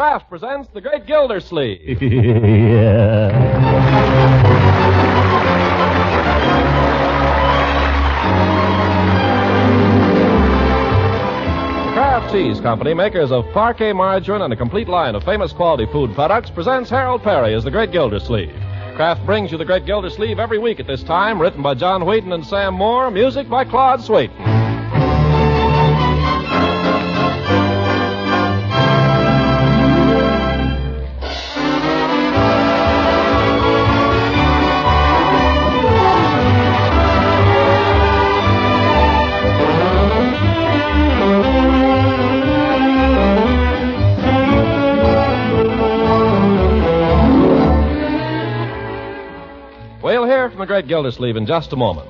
Kraft presents The Great Gildersleeve. Yeah. Kraft Cheese Company, makers of parquet margarine and a complete line of famous quality food products, presents Harold Perry as The Great Gildersleeve. Kraft brings you The Great Gildersleeve every week at this time, written by John Wheaton and Sam Moore, music by Claude Swaiten. We'll hear from the Great Gildersleeve in just a moment.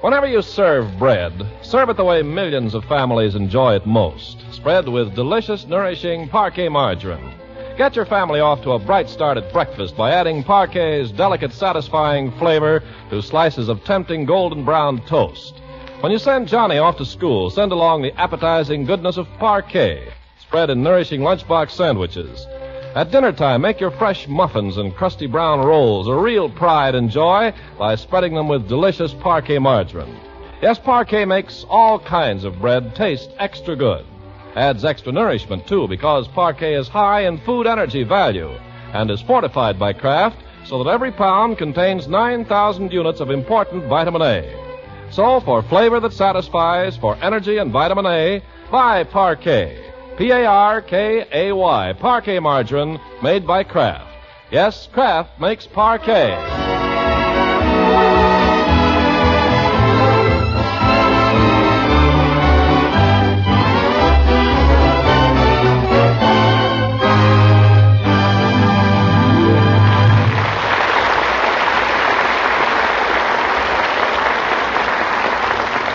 Whenever you serve bread, serve it the way millions of families enjoy it most, spread with delicious, nourishing parquet margarine. Get your family off to a bright start at breakfast by adding parquet's delicate, satisfying flavor to slices of tempting golden brown toast. When you send Johnny off to school, send along the appetizing goodness of parquet, spread in nourishing lunchbox sandwiches. At dinner time, make your fresh muffins and crusty brown rolls a real pride and joy by spreading them with delicious parquet margarine. Yes, parquet makes all kinds of bread taste extra good. Adds extra nourishment, too, because parquet is high in food energy value and is fortified by Kraft so that every pound contains 9,000 units of important vitamin A. So, for flavor that satisfies, for energy and vitamin A, buy parquet. Parkay, parquet margarine made by Kraft. Yes, Kraft makes parquet.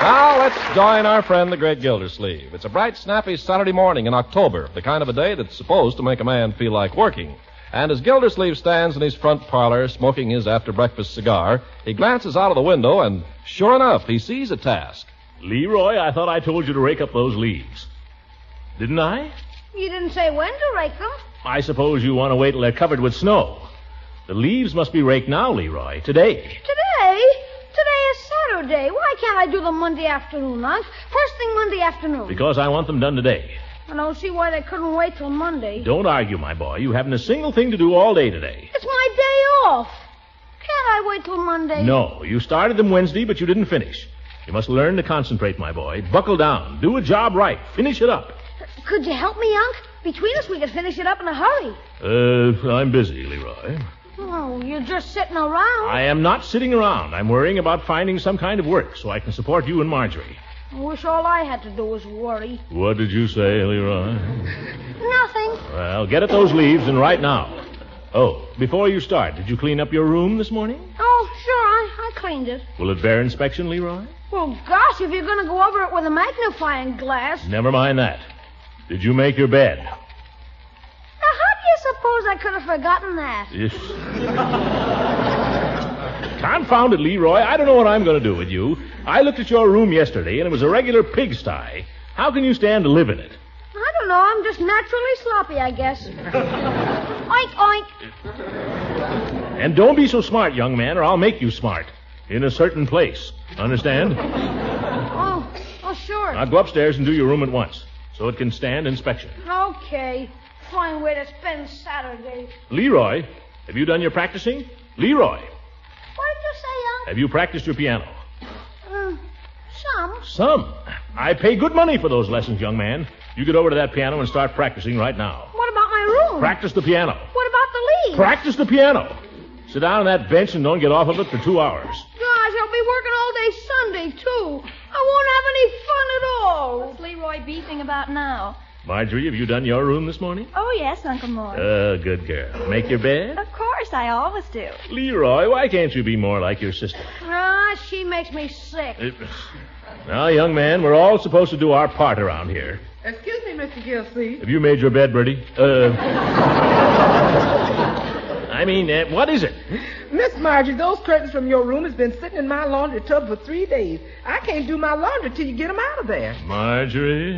Now, let's join our friend, the Great Gildersleeve. It's a bright, snappy Saturday morning in October, the kind of a day that's supposed to make a man feel like working. And as Gildersleeve stands in his front parlor, smoking his after-breakfast cigar, he glances out of the window, and sure enough, he sees a task. Leroy, I thought I told you to rake up those leaves. Didn't I? You didn't say when to rake them. I suppose you want to wait till they're covered with snow. The leaves must be raked now, Leroy, today. Today? Today is Saturday. Why can't I do them Monday afternoon, Unc? First thing Monday afternoon. Because I want them done today. I don't see why they couldn't wait till Monday. Don't argue, my boy. You haven't a single thing to do all day today. It's my day off. Can't I wait till Monday? No, you started them Wednesday, but you didn't finish. You must learn to concentrate, my boy. Buckle down. Do a job right. Finish it up. Could you help me, Unc? Between us, we could finish it up in a hurry. I'm busy, Leroy. Oh, you're just sitting around. I am not sitting around. I'm worrying about finding some kind of work so I can support you and Marjorie. I wish all I had to do was worry. What did you say, Leroy? Nothing. Well, get at those leaves and right now. Oh, before you start, did you clean up your room this morning? Oh, sure, I cleaned it. Will it bear inspection, Leroy? Well, gosh, if you're going to go over it with a magnifying glass. Never mind that. Did you make your bed? Now, how do you suppose I could have forgotten that? Confound it, Leroy. I don't know what I'm going to do with you. I looked at your room yesterday, and it was a regular pigsty. How can you stand to live in it? I don't know. I'm just naturally sloppy, I guess. Oink, oink. And don't be so smart, young man, or I'll make you smart. In a certain place. Understand? Oh, sure. Now go upstairs and do your room at once, so it can stand inspection. Okay. Fine way to spend Saturday. Leroy, have you done your practicing? Leroy, What did you say, have you practiced your piano? Some. Some. I pay good money for those lessons, young man. You get over to that piano and start practicing right now. What about my room? Practice the piano. What about the leaves? Practice the piano. Sit down on that bench and don't get off of it for 2 hours. Gosh, I'll be working all day Sunday, too. I won't have any fun at all. What's Leroy beefing about now? Marjorie, have you done your room this morning? Oh, yes, Uncle Mort. Good girl. Make your bed? Of course, I always do. Leroy, why can't you be more like your sister? She makes me sick. Now, young man, we're all supposed to do our part around here. Excuse me, Mr. Gildersleeve. Have you made your bed, Bertie? I mean, what is it? Miss Margie, those curtains from your room has been sitting in my laundry tub for 3 days. I can't do my laundry till you get them out of there. Marjorie?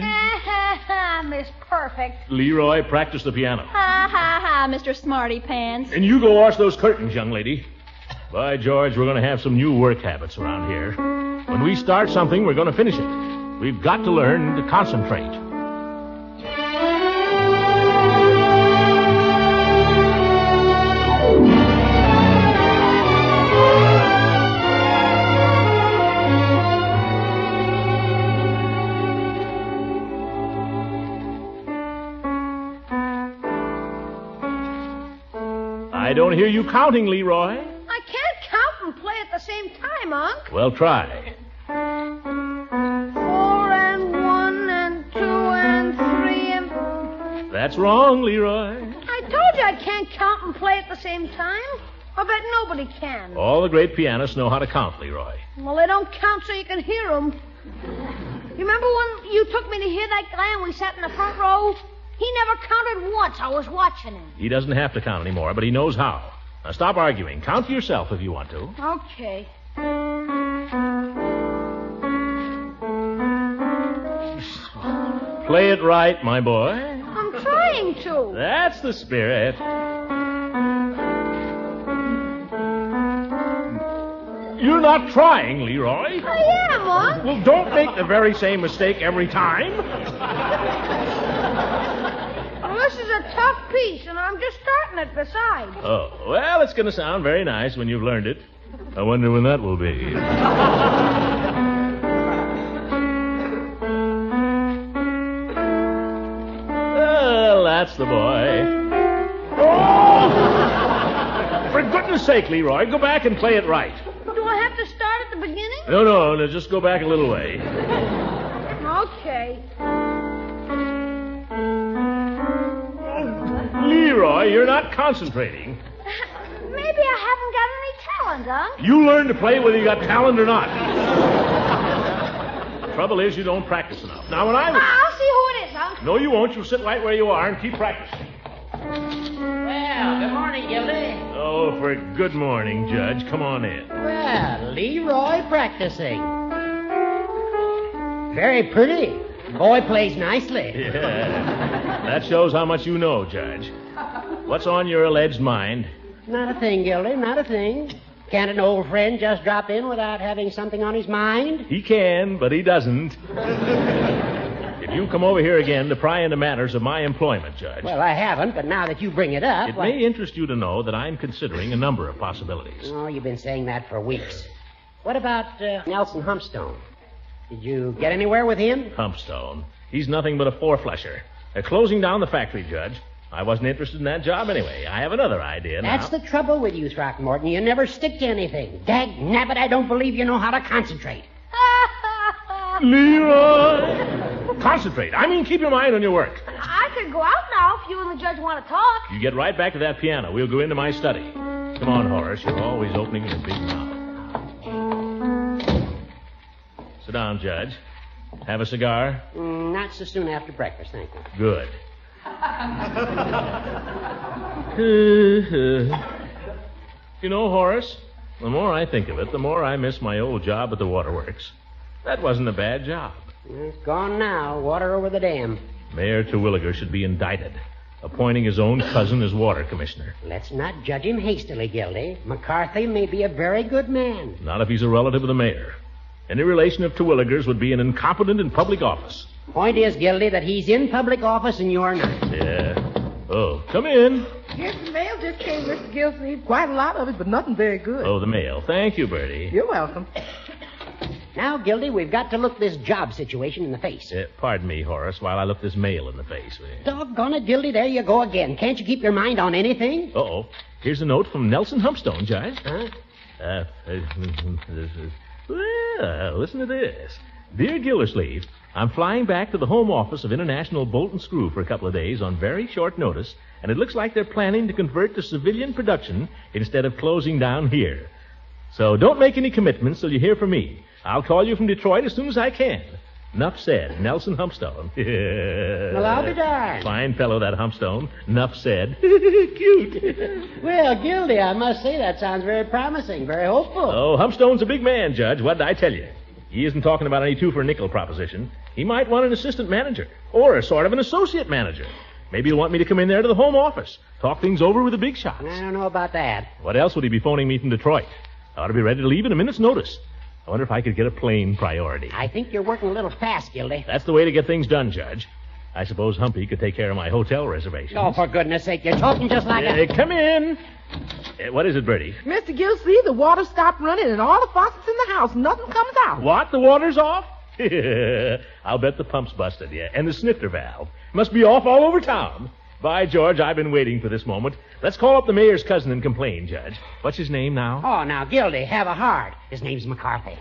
Miss Perfect. Leroy, practice the piano. Ha, ha, ha, Mr. Smarty Pants. And you go wash those curtains, young lady. By George, we're going to have some new work habits around here. When we start something, we're going to finish it. We've got to learn to concentrate. I don't hear you counting, Leroy. I can't count and play at the same time, Unc. Well, try. 4 and 1 and 2 and 3 and... That's wrong, Leroy. I told you I can't count and play at the same time. I bet nobody can. All the great pianists know how to count, Leroy. Well, they don't count so you can hear them. You remember when you took me to hear that guy and we sat in the front row? He never counted once. I was watching him. He doesn't have to count anymore, but he knows how. Now, stop arguing. Count to yourself if you want to. Okay. Play it right, my boy. I'm trying to. That's the spirit. You're not trying, Leroy. I am, Unc. Well, don't make the very same mistake every time. Well, this is a tough piece, and I'm just starting it besides. Oh, well, it's going to sound very nice when you've learned it. I wonder when that will be. Well, that's the boy. Oh! For goodness sake, Leroy, go back and play it right. Do I have to start at the beginning? No, just go back a little way. Okay. Leroy, you're not concentrating. Maybe I haven't got any talent, Unc. You learn to play whether you got talent or not. Trouble is, you don't practice enough. Now, when I'll see who it is, Unc. No, you won't. You'll sit right where you are and keep practicing. Well, good morning, Gildy. Oh, for good morning, Judge. Come on in. Well, Leroy practicing. Very pretty. Boy plays nicely. Yeah. That shows how much you know, Judge. What's on your alleged mind? Not a thing, Gildy, not a thing. Can't an old friend just drop in without having something on his mind? He can, but he doesn't. If you come over here again to pry into matters of my employment, Judge. Well, I haven't, but now that you bring it up... It may interest you to know that I'm considering a number of possibilities. Oh, you've been saying that for weeks. What about Nelson Humpstone? Did you get anywhere with him? Humpstone. He's nothing but a four-flesher. They're closing down the factory, Judge. I wasn't interested in that job anyway. I have another idea now. That's the trouble with you, Throckmorton. You never stick to anything. Dag nabbit, I don't believe you know how to concentrate. Leroy! Concentrate. I mean, keep your mind on your work. I could go out now if you and the judge want to talk. You get right back to that piano. We'll go into my study. Come on, Horace. You're always opening your big mouth. Sit down, Judge. Have a cigar? Not so soon after breakfast, thank you. Good. You know, Horace, the more I think of it, the more I miss my old job at the waterworks. That wasn't a bad job. It's gone now. Water over the dam. Mayor Terwilliger should be indicted, appointing his own cousin as water commissioner. Let's not judge him hastily, Gildy. McCarthy may be a very good man. Not if he's a relative of the mayor. Any relation of Terwilliger's would be an incompetent in public office. Point is, Gildy, that he's in public office and you're not. Yeah. Oh, come in. Yes, the mail just came, Mr. Gildersleeve. Quite a lot of it, but nothing very good. Oh, the mail. Thank you, Bertie. You're welcome. Now, Gildy, we've got to look this job situation in the face. Pardon me, Horace, while I look this mail in the face. Doggone it, Gildy, there you go again. Can't you keep your mind on anything? Uh-oh. Here's a note from Nelson Humpstone, Judge. Huh? Well, listen to this. Dear Gildersleeve, I'm flying back to the home office of International Bolt and Screw for a couple of days on very short notice, and it looks like they're planning to convert to civilian production instead of closing down here. So don't make any commitments till you hear from me. I'll call you from Detroit as soon as I can. Nuff said, Nelson Humpstone. Well, I'll be darned. Fine fellow, that Humpstone. Nuff said. Cute. Well, Gildy, I must say that sounds very promising, very hopeful. Oh, Humpstone's a big man, Judge. What did I tell you? He isn't talking about any two-for-a-nickel proposition. He might want an assistant manager, or a sort of an associate manager. Maybe he'll want me to come in there to the home office, talk things over with the big shots. I don't know about that. What else would he be phoning me from Detroit? I ought to be ready to leave in a minute's notice. I wonder if I could get a plane priority. I think you're working a little fast, Gildy. That's the way to get things done, Judge. I suppose Humpy could take care of my hotel reservations. Oh, for goodness sake, you're talking just like a... Come in. What is it, Bertie? Mr. Gildersleeve, the water stopped running and all the faucets in the house. Nothing comes out. What? The water's off? I'll bet the pump's busted, yeah. And the snifter valve. Must be off all over town. By George, I've been waiting for this moment. Let's call up the mayor's cousin and complain, Judge. What's his name now? Oh, now, Gildy, have a heart. His name's McCarthy.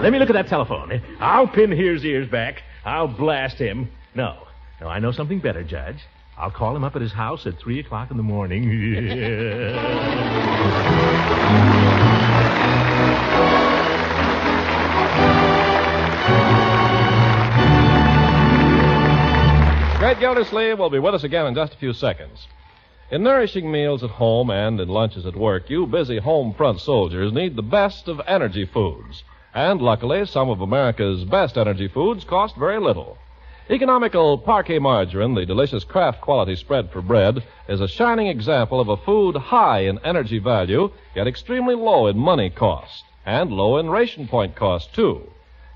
Let me look at that telephone. I'll pin his ears back. I'll blast him. No, I know something better, Judge. I'll call him up at his house at 3 o'clock in the morning. Great Gildersleeve will be with us again in just a few seconds. In nourishing meals at home and in lunches at work, you busy home front soldiers need the best of energy foods. And luckily, some of America's best energy foods cost very little. Economical Parquet margarine, the delicious Kraft quality spread for bread, is a shining example of a food high in energy value, yet extremely low in money cost, and low in ration point cost, too.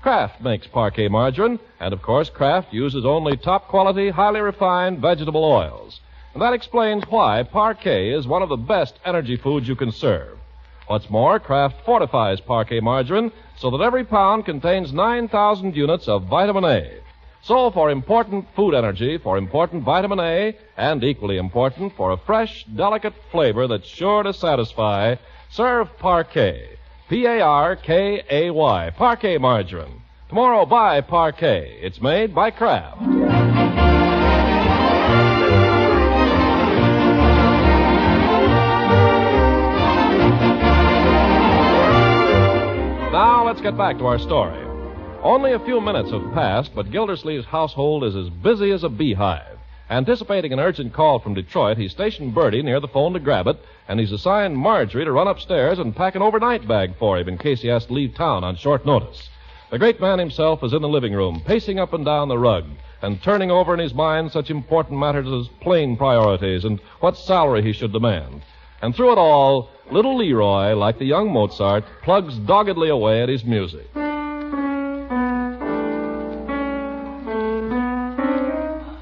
Kraft makes Parquet margarine, and of course Kraft uses only top-quality, highly refined vegetable oils. And that explains why Parquet is one of the best energy foods you can serve. What's more, Kraft fortifies Parquet margarine so that every pound contains 9,000 units of vitamin A. So for important food energy, for important vitamin A, and equally important for a fresh, delicate flavor that's sure to satisfy, serve Parquet. P-A-R-K-A-Y, Parquet margarine. Tomorrow, buy Parquet. It's made by Kraft. Now, let's get back to our story. Only a few minutes have passed, but Gildersleeve's household is as busy as a beehive. Anticipating an urgent call from Detroit, he stationed Bertie near the phone to grab it, and he's assigned Marjorie to run upstairs and pack an overnight bag for him in case he has to leave town on short notice. The great man himself is in the living room, pacing up and down the rug, and turning over in his mind such important matters as plane priorities and what salary he should demand. And through it all, little Leroy, like the young Mozart, plugs doggedly away at his music.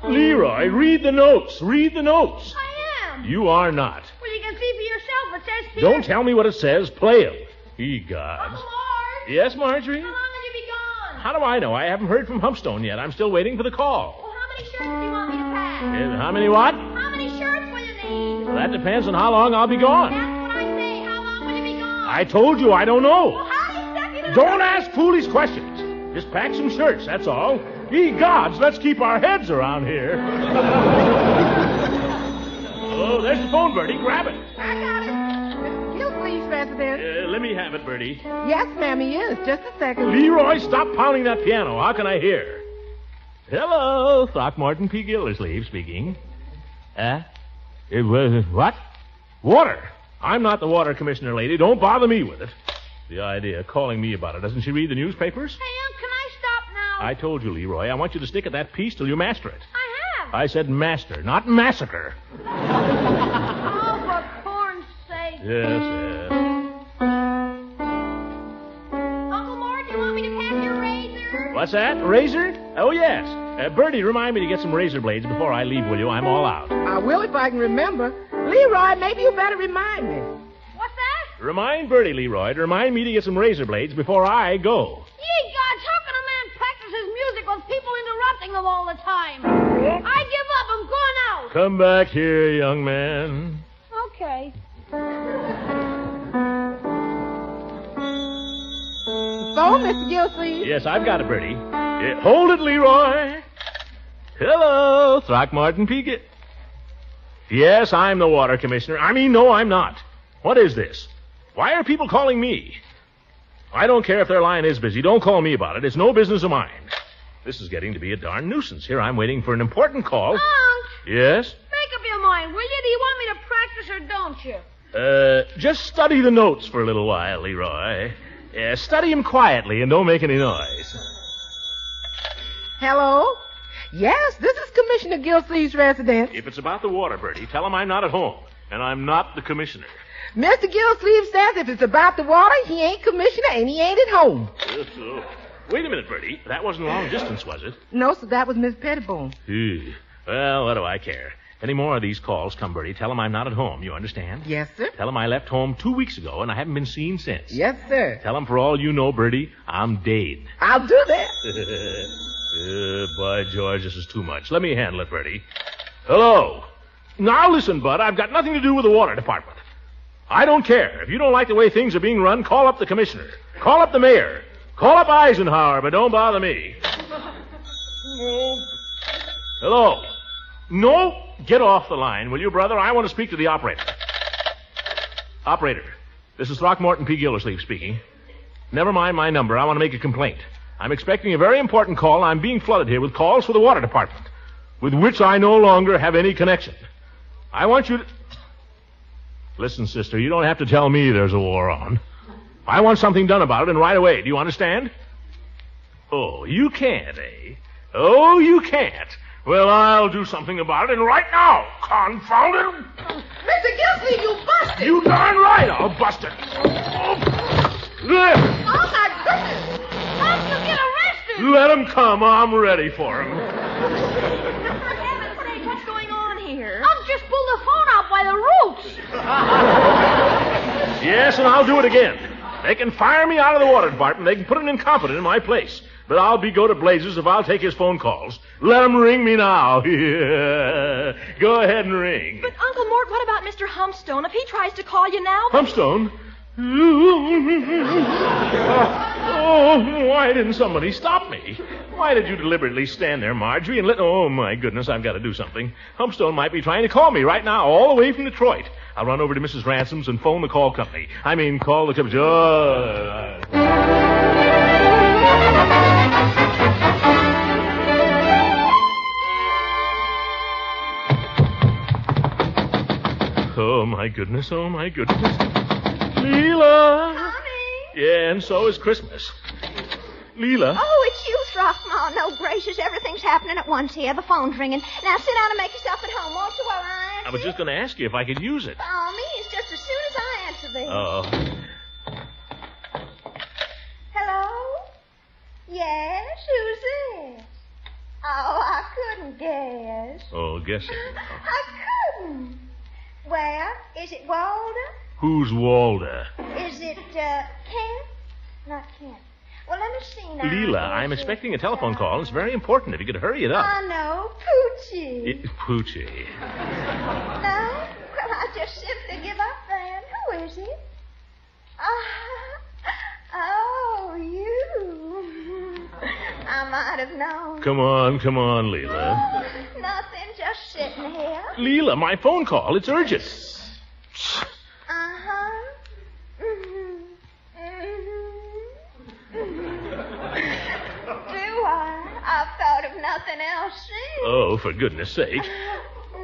Leroy, read the notes. Read the notes. I am. You are not. Well, you can see for yourself. It says here. Don't tell me what it says. Play 'em. Ye gods. Uncle Marge. Yes, Marjorie? How long have you be gone? How do I know? I haven't heard from Humpstone yet. I'm still waiting for the call. Well, how many shirts do you want me to pack? How many what? How many shirts will you need? Well, that depends on how long I'll be gone. That's what I say. How long will you be gone? I told you I don't know. Well, how do you expect me to... Don't ask foolish questions. Just pack some shirts, that's all. Ye gods, let's keep our heads around here. Oh, there's the phone, Bertie. Grab it. I got it. Mr. Gildersleeve's resident. Let me have it, Bertie. Yes, ma'am, he is. Just a second. Leroy, stop pounding that piano. How can I hear? Hello, Throckmorton P. Gildersleeve speaking. It was what? Water. I'm not the water commissioner, lady. Don't bother me with it. The idea of calling me about it. Doesn't she read the newspapers? Hey, can I stop now? I told you, Leroy. I want you to stick at that piece till you master it. I have. I said master, not massacre. Oh, for corn's sake. Yes. Uncle Marge, you want me to pack your razor? What's that? Razor? Oh, yes. Bertie, remind me to get some razor blades before I leave, will you? I'm all out. I will if I can remember. Leroy, maybe you better remind me. What's that? Remind Bertie, Leroy, to remind me to get some razor blades before I go. Ye gods, how can a man practice his music with people interrupting him all the time? I give up. I'm going out. Come back here, young man. Okay. So, Mr. Gildersleeve? Yes, I've got it, Bertie. Hold it, Leroy. Hello, Throckmorton P. Yes, I'm the water commissioner. No, I'm not. What is this? Why are people calling me? I don't care if their line is busy. Don't call me about it. It's no business of mine. This is getting to be a darn nuisance. Here I'm waiting for an important call. Unc, Yes? make up your mind, will you? Do you want me to practice or don't you? Just study the notes for a little while, Leroy. Study him quietly and don't make any noise. Hello? Yes, this is Commissioner Gildersleeve's residence. If it's about the water, Bertie, tell him I'm not at home, and I'm not the commissioner. Mr. Gildersleeve says if it's about the water, he ain't commissioner and he ain't at home. Wait a minute, Bertie. That wasn't long distance, was it? No, sir, that was Miss Pettibone. Well, what do I care? If any more of these calls come, Bertie, tell him I'm not at home. You understand? Yes, sir. Tell him I left home 2 weeks ago, and I haven't been seen since. Yes, sir. Tell him for all you know, Bertie, I'm dead. I'll do that. By George, this is too much. Let me handle it, Bertie. Hello. Now listen, Bud, I've got nothing to do with the water department. I don't care. If you don't like the way things are being run, call up the commissioner. Call up the mayor. Call up Eisenhower, but don't bother me. Hello. No, get off the line, will you, brother? I want to speak to the operator. Operator, this is Throckmorton P. Gildersleeve speaking. Never mind my number. I want to make a complaint. I'm expecting a very important call. I'm being flooded here with calls for the water department, with which I no longer have any connection. I want you to... Listen, sister, you don't have to tell me there's a war on. I want something done about it, and right away. Do you understand? Oh, you can't, eh? Oh, you can't. Well, I'll do something about it, and right now. Confound it. Mr. Gildersleeve, you busted. You darn right I'll bust it. There. Oh, my goodness. How did you get arrested? Let him come. I'm ready for him. What's going on here? I've just pulled the phone out by the roots. Yes, and I'll do it again. They can fire me out of the water department. They can put an incompetent in my place. But I'll be go to blazes if I'll take his phone calls. Let him ring me now. Go ahead and ring. But, Uncle Mort, what about Mr. Humpstone? If he tries to call you now... Humpstone? Oh, why didn't somebody stop me? Why did you deliberately stand there, Marjorie, and let... Oh, my goodness, I've got to do something. Humpstone might be trying to call me right now, all the way from Detroit. I'll run over to Mrs. Ransom's and phone the call company. Call the company. Oh, my goodness, oh, my goodness. Leela! Honey? Yeah, and so is Christmas. Leela? Oh, it's you, Throckmorton. Oh, gracious, everything's happening at once here. The phone's ringing. Now sit down and make yourself at home, won't you, while I answer? I was just going to ask you if I could use it. By all means, just as soon as I answer this. Oh. Hello? Yes, who's this? Oh, I couldn't guess. Oh, guess it. I couldn't. Well, is it Walter? Who's Walter? Is it, Kent? Not Kent. Well, let me see now. Leela, I'm expecting a telephone call. It's very important. If you could hurry it up. I know. Poochie. Poochie. No? Well, I just simply give up then. Who is it? Oh, you. I might have known. Come on, Leela. Nothing, just sitting here. Leela, my phone call. It's urgent. Uh-huh. Do I? I've thought of nothing else since. Oh, for goodness sake.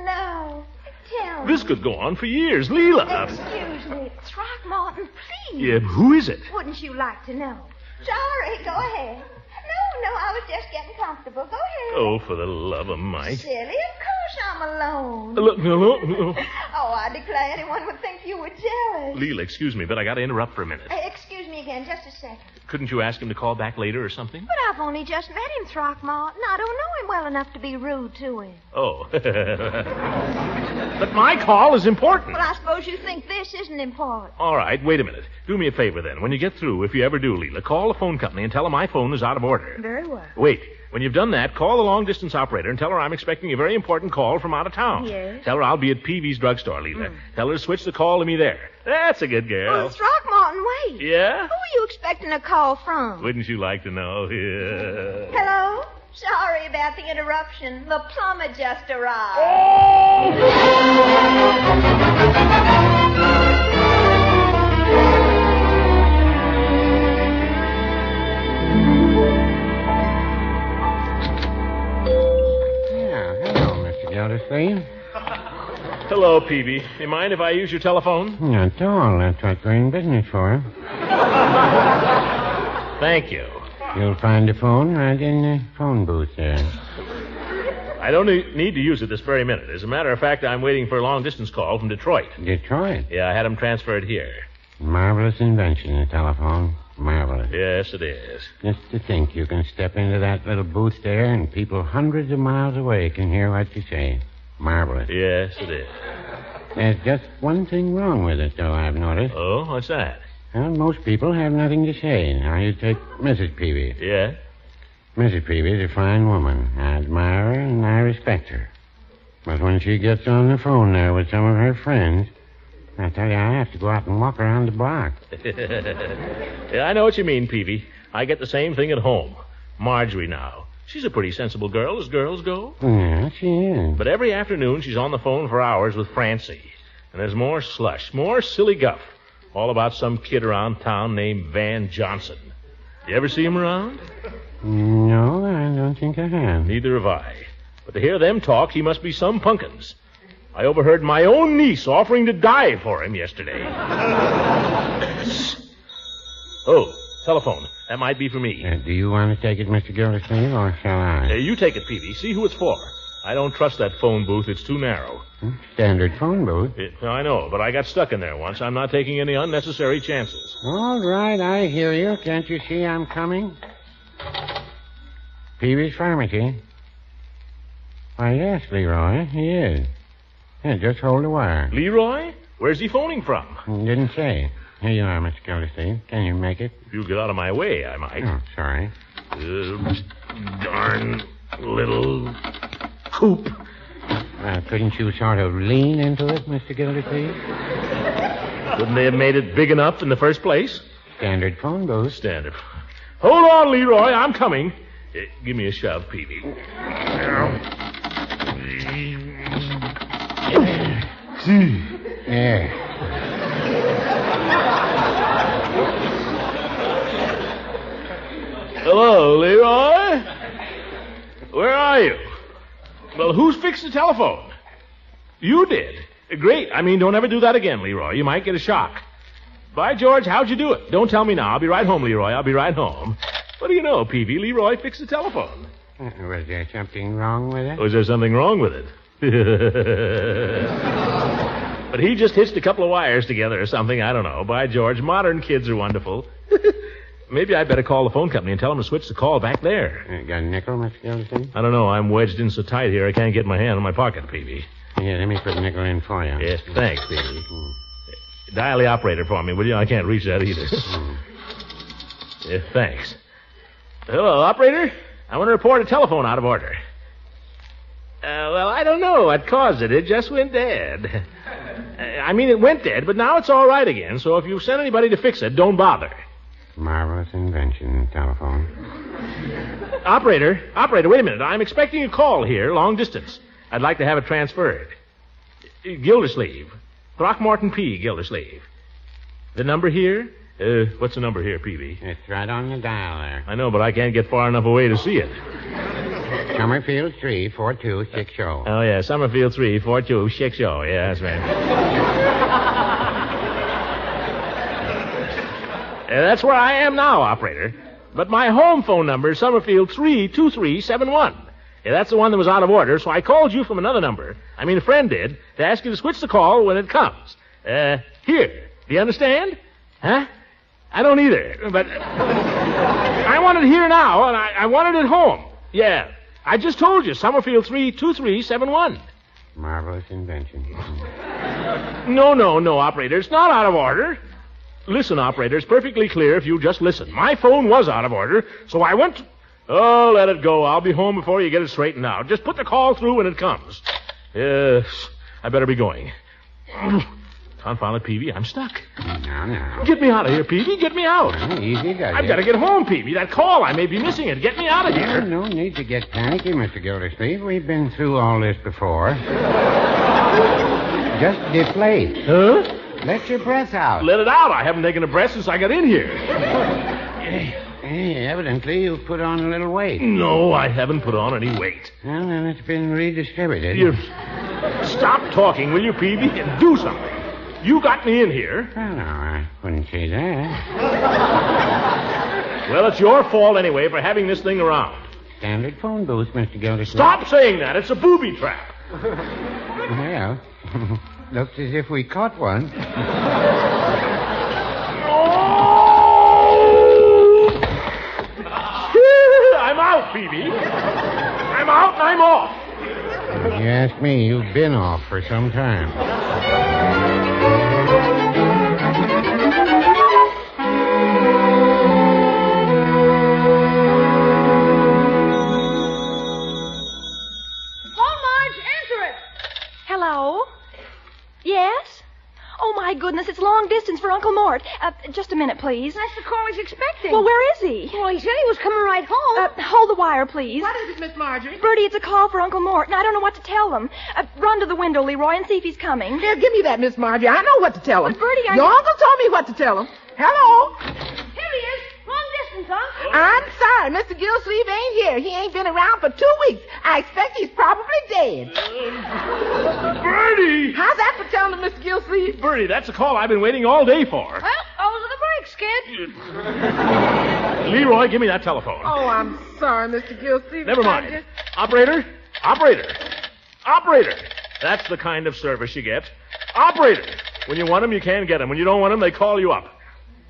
No. Tell me. This could go on for years. Leela. Excuse me. Throckmorton, please. Yeah, who is it? Wouldn't you like to know? Sorry, go ahead. No, I was just getting comfortable. Go ahead. Oh, for the love of Mike. Silly, of course I'm alone. Look, no. Oh, I declare anyone would think you were jealous. Leela, excuse me, but I got to interrupt for a minute. Excuse me again, just a second. Couldn't you ask him to call back later or something? But I've only just met him, Throckmorton. I don't know him well enough to be rude to him. Oh. But my call is important. Well, I suppose you think this isn't important. All right, wait a minute. Do me a favor then. When you get through, if you ever do, Leela, call the phone company and tell them my phone is out of order. Very well. Wait. When you've done that, call the long-distance operator and tell her I'm expecting a very important call from out of town. Yes? Tell her I'll be at Peavy's drugstore, Leela. Tell her to switch the call to me there. That's a good girl. Well, Throckmorton, wait. Yeah? Who are you expecting a call from? Wouldn't you like to know? Yeah. Hello? Sorry about the interruption. The plumber just arrived. Gildersleeve? Hello, Peavy. You mind if I use your telephone? Not at all. That's what we're in business for. Thank you. You'll find the phone right in the phone booth there. I don't need to use it this very minute. As a matter of fact, I'm waiting for a long-distance call from Detroit. Detroit? Yeah, I had him transferred here. Marvelous invention, the telephone. Marvelous. Yes, it is. Just to think you can step into that little booth there and people hundreds of miles away can hear what you say. Marvelous. Yes, it is. There's just one thing wrong with it, though, I've noticed. Oh, what's that? Well, most people have nothing to say. Now, you take Mrs. Peavy. Yeah? Mrs. Peavy is a fine woman. I admire her and I respect her. But when she gets on the phone there with some of her friends, I tell you, I have to go out and walk around the block. Yeah, I know what you mean, Peavy. I get the same thing at home. Marjorie now. She's a pretty sensible girl as girls go. Yeah, she is. But every afternoon she's on the phone for hours with Francie. And there's more slush, more silly guff. All about some kid around town named Van Johnson. You ever see him around? No, I don't think I have. Neither have I. But to hear them talk, he must be some punkins. I overheard my own niece offering to die for him yesterday. Oh, telephone. That might be for me. Do you want to take it, Mr. Gildersleeve, or shall I? You take it, Peavy. See who it's for. I don't trust that phone booth. It's too narrow. Standard phone booth. I know, but I got stuck in there once. I'm not taking any unnecessary chances. All right, I hear you. Can't you see I'm coming? Peavy's Pharmacy. Why, yes, Leroy, he is. Yeah, just hold the wire. Leroy? Where's he phoning from? Didn't say. Here you are, Mr. Gildersleeve. Can you make it? If you get out of my way, I might. Oh, sorry. Darn little coop. Couldn't you sort of lean into it, Mr. Gildersleeve? Couldn't they have made it big enough in the first place? Standard phone booth. Standard. Hold on, Leroy. I'm coming. Give me a shove, Peavy. Yeah. Hello, Leroy. Where are you? Well, who's fixed the telephone? You did. Great. Don't ever do that again, Leroy. You might get a shock. By George, how'd you do it? Don't tell me now. I'll be right home, Leroy. I'll be right home. What do you know, Peavy? Leroy fixed the telephone. Was there something wrong with it? Was there something wrong with it? But he just hitched a couple of wires together or something. I don't know. By George, modern kids are wonderful. Maybe I better call the phone company and tell them to switch the call back there. Got a nickel, Mr. Gildersleeve? I don't know. I'm wedged in so tight here I can't get my hand in my pocket, Peavy. Here, let me put a nickel in for you. Yes, thanks, Peavy. Dial the operator for me, will you? I can't reach that either. Yeah, thanks. Hello, operator. I want to report a telephone out of order. Well, I don't know what caused it. It just went dead. It went dead, but now it's all right again, so if you send anybody to fix it, don't bother. Marvelous invention, telephone. Operator, wait a minute. I'm expecting a call here, long distance. I'd like to have it transferred. Gildersleeve. Throckmorton P. Gildersleeve. The number here? What's the number here, Peavy? It's right on the dial there. I know, but I can't get far enough away to see it. Summerfield 34260. Oh, yeah, Summerfield 34260. Yeah, that's right. That's where I am now, operator. But my home phone number is Summerfield 32371. Yeah, that's the one that was out of order, so I called you from another number. A friend did, to ask you to switch the call when it comes. Here. Do you understand? Huh? I don't either, but I want it here now, and I want it at home. Yeah, I just told you, Summerfield 32371. Marvelous invention. No, operator. It's not out of order. Listen, operator, it's perfectly clear if you just listen. My phone was out of order, so I went... Oh, let it go. I'll be home before you get it straightened out. Just put the call through when it comes. Yes, I better be going. Confound it, Peavy, I'm stuck. No. Get me out of here, Peavy. Get me out. Well, easy does I've got to get home, Peavy. That call, I may be missing it. Get me out of here. No need to get panicky, Mr. Gildersleeve. We've been through all this before. Just deflate. Huh? Let your breath out. Let it out. I haven't taken a breath since I got in here. Hey, evidently you've put on a little weight. No, I haven't put on any weight. Well, then it's been redistributed. Stop talking, will you, Peavy, and do something. You got me in here. Well, no, I wouldn't say that. Well, it's your fault anyway for having this thing around. Standard phone booth, Mr. Gildersleeve. Stop saying that. It's a booby trap. Well, looks as if we caught one. I'm out, Phoebe. I'm out and I'm off. If you ask me, you've been off for some time. Hello? Yes? Oh, my goodness, it's long distance for Uncle Mort. Just a minute, please. That's the call he's expecting. Well, where is he? Well, he said he was coming right home. Hold the wire, please. What is it, Miss Marjorie? Bertie, it's a call for Uncle Mort, and I don't know what to tell them. Run to the window, Leroy, and see if he's coming. Here, give me that, Miss Marjorie. I know what to tell him. But, Bertie, Your uncle told me what to tell him. Hello? Here he is. Long distance, huh? I'm sorry. Mr. Gildersleeve ain't here. He ain't been around for 2 weeks. I expect he's probably dead. Bertie! How's that for telling him, Mr. Gildersleeve? Bertie, that's a call I've been waiting all day for. Well, those are the breaks, kid. Leroy, give me that telephone. Oh, I'm sorry, Mr. Gildersleeve. Never mind. Operator? Operator! Operator! That's the kind of service you get. Operator! When you want them, you can't get them. When you don't want them, they call you up.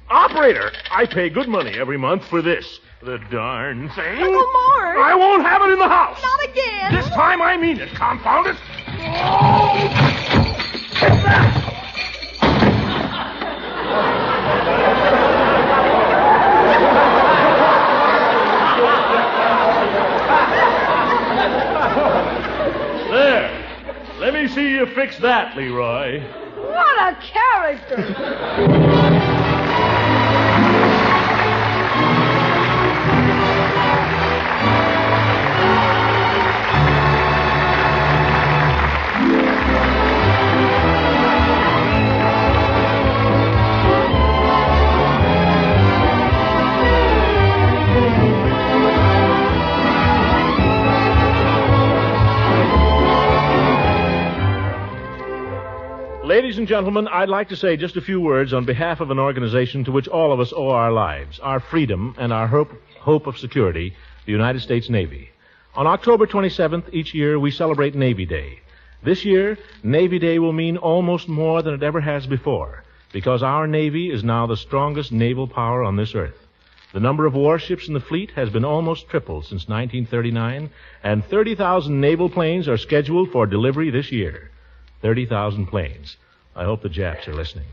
Operator! I pay good money every month for this. The darn thing. Uncle Mort! I won't have it in the house. Not again. This time I mean it, confound it. Oh! Take that! There. Let me see you fix that, Leroy. What a character. Ladies and gentlemen, I'd like to say just a few words on behalf of an organization to which all of us owe our lives, our freedom, and our hope of security, the United States Navy. On October 27th each year, we celebrate Navy Day. This year, Navy Day will mean almost more than it ever has before, because our Navy is now the strongest naval power on this earth. The number of warships in the fleet has been almost tripled since 1939, and 30,000 naval planes are scheduled for delivery this year. 30,000 planes. I hope the Japs are listening.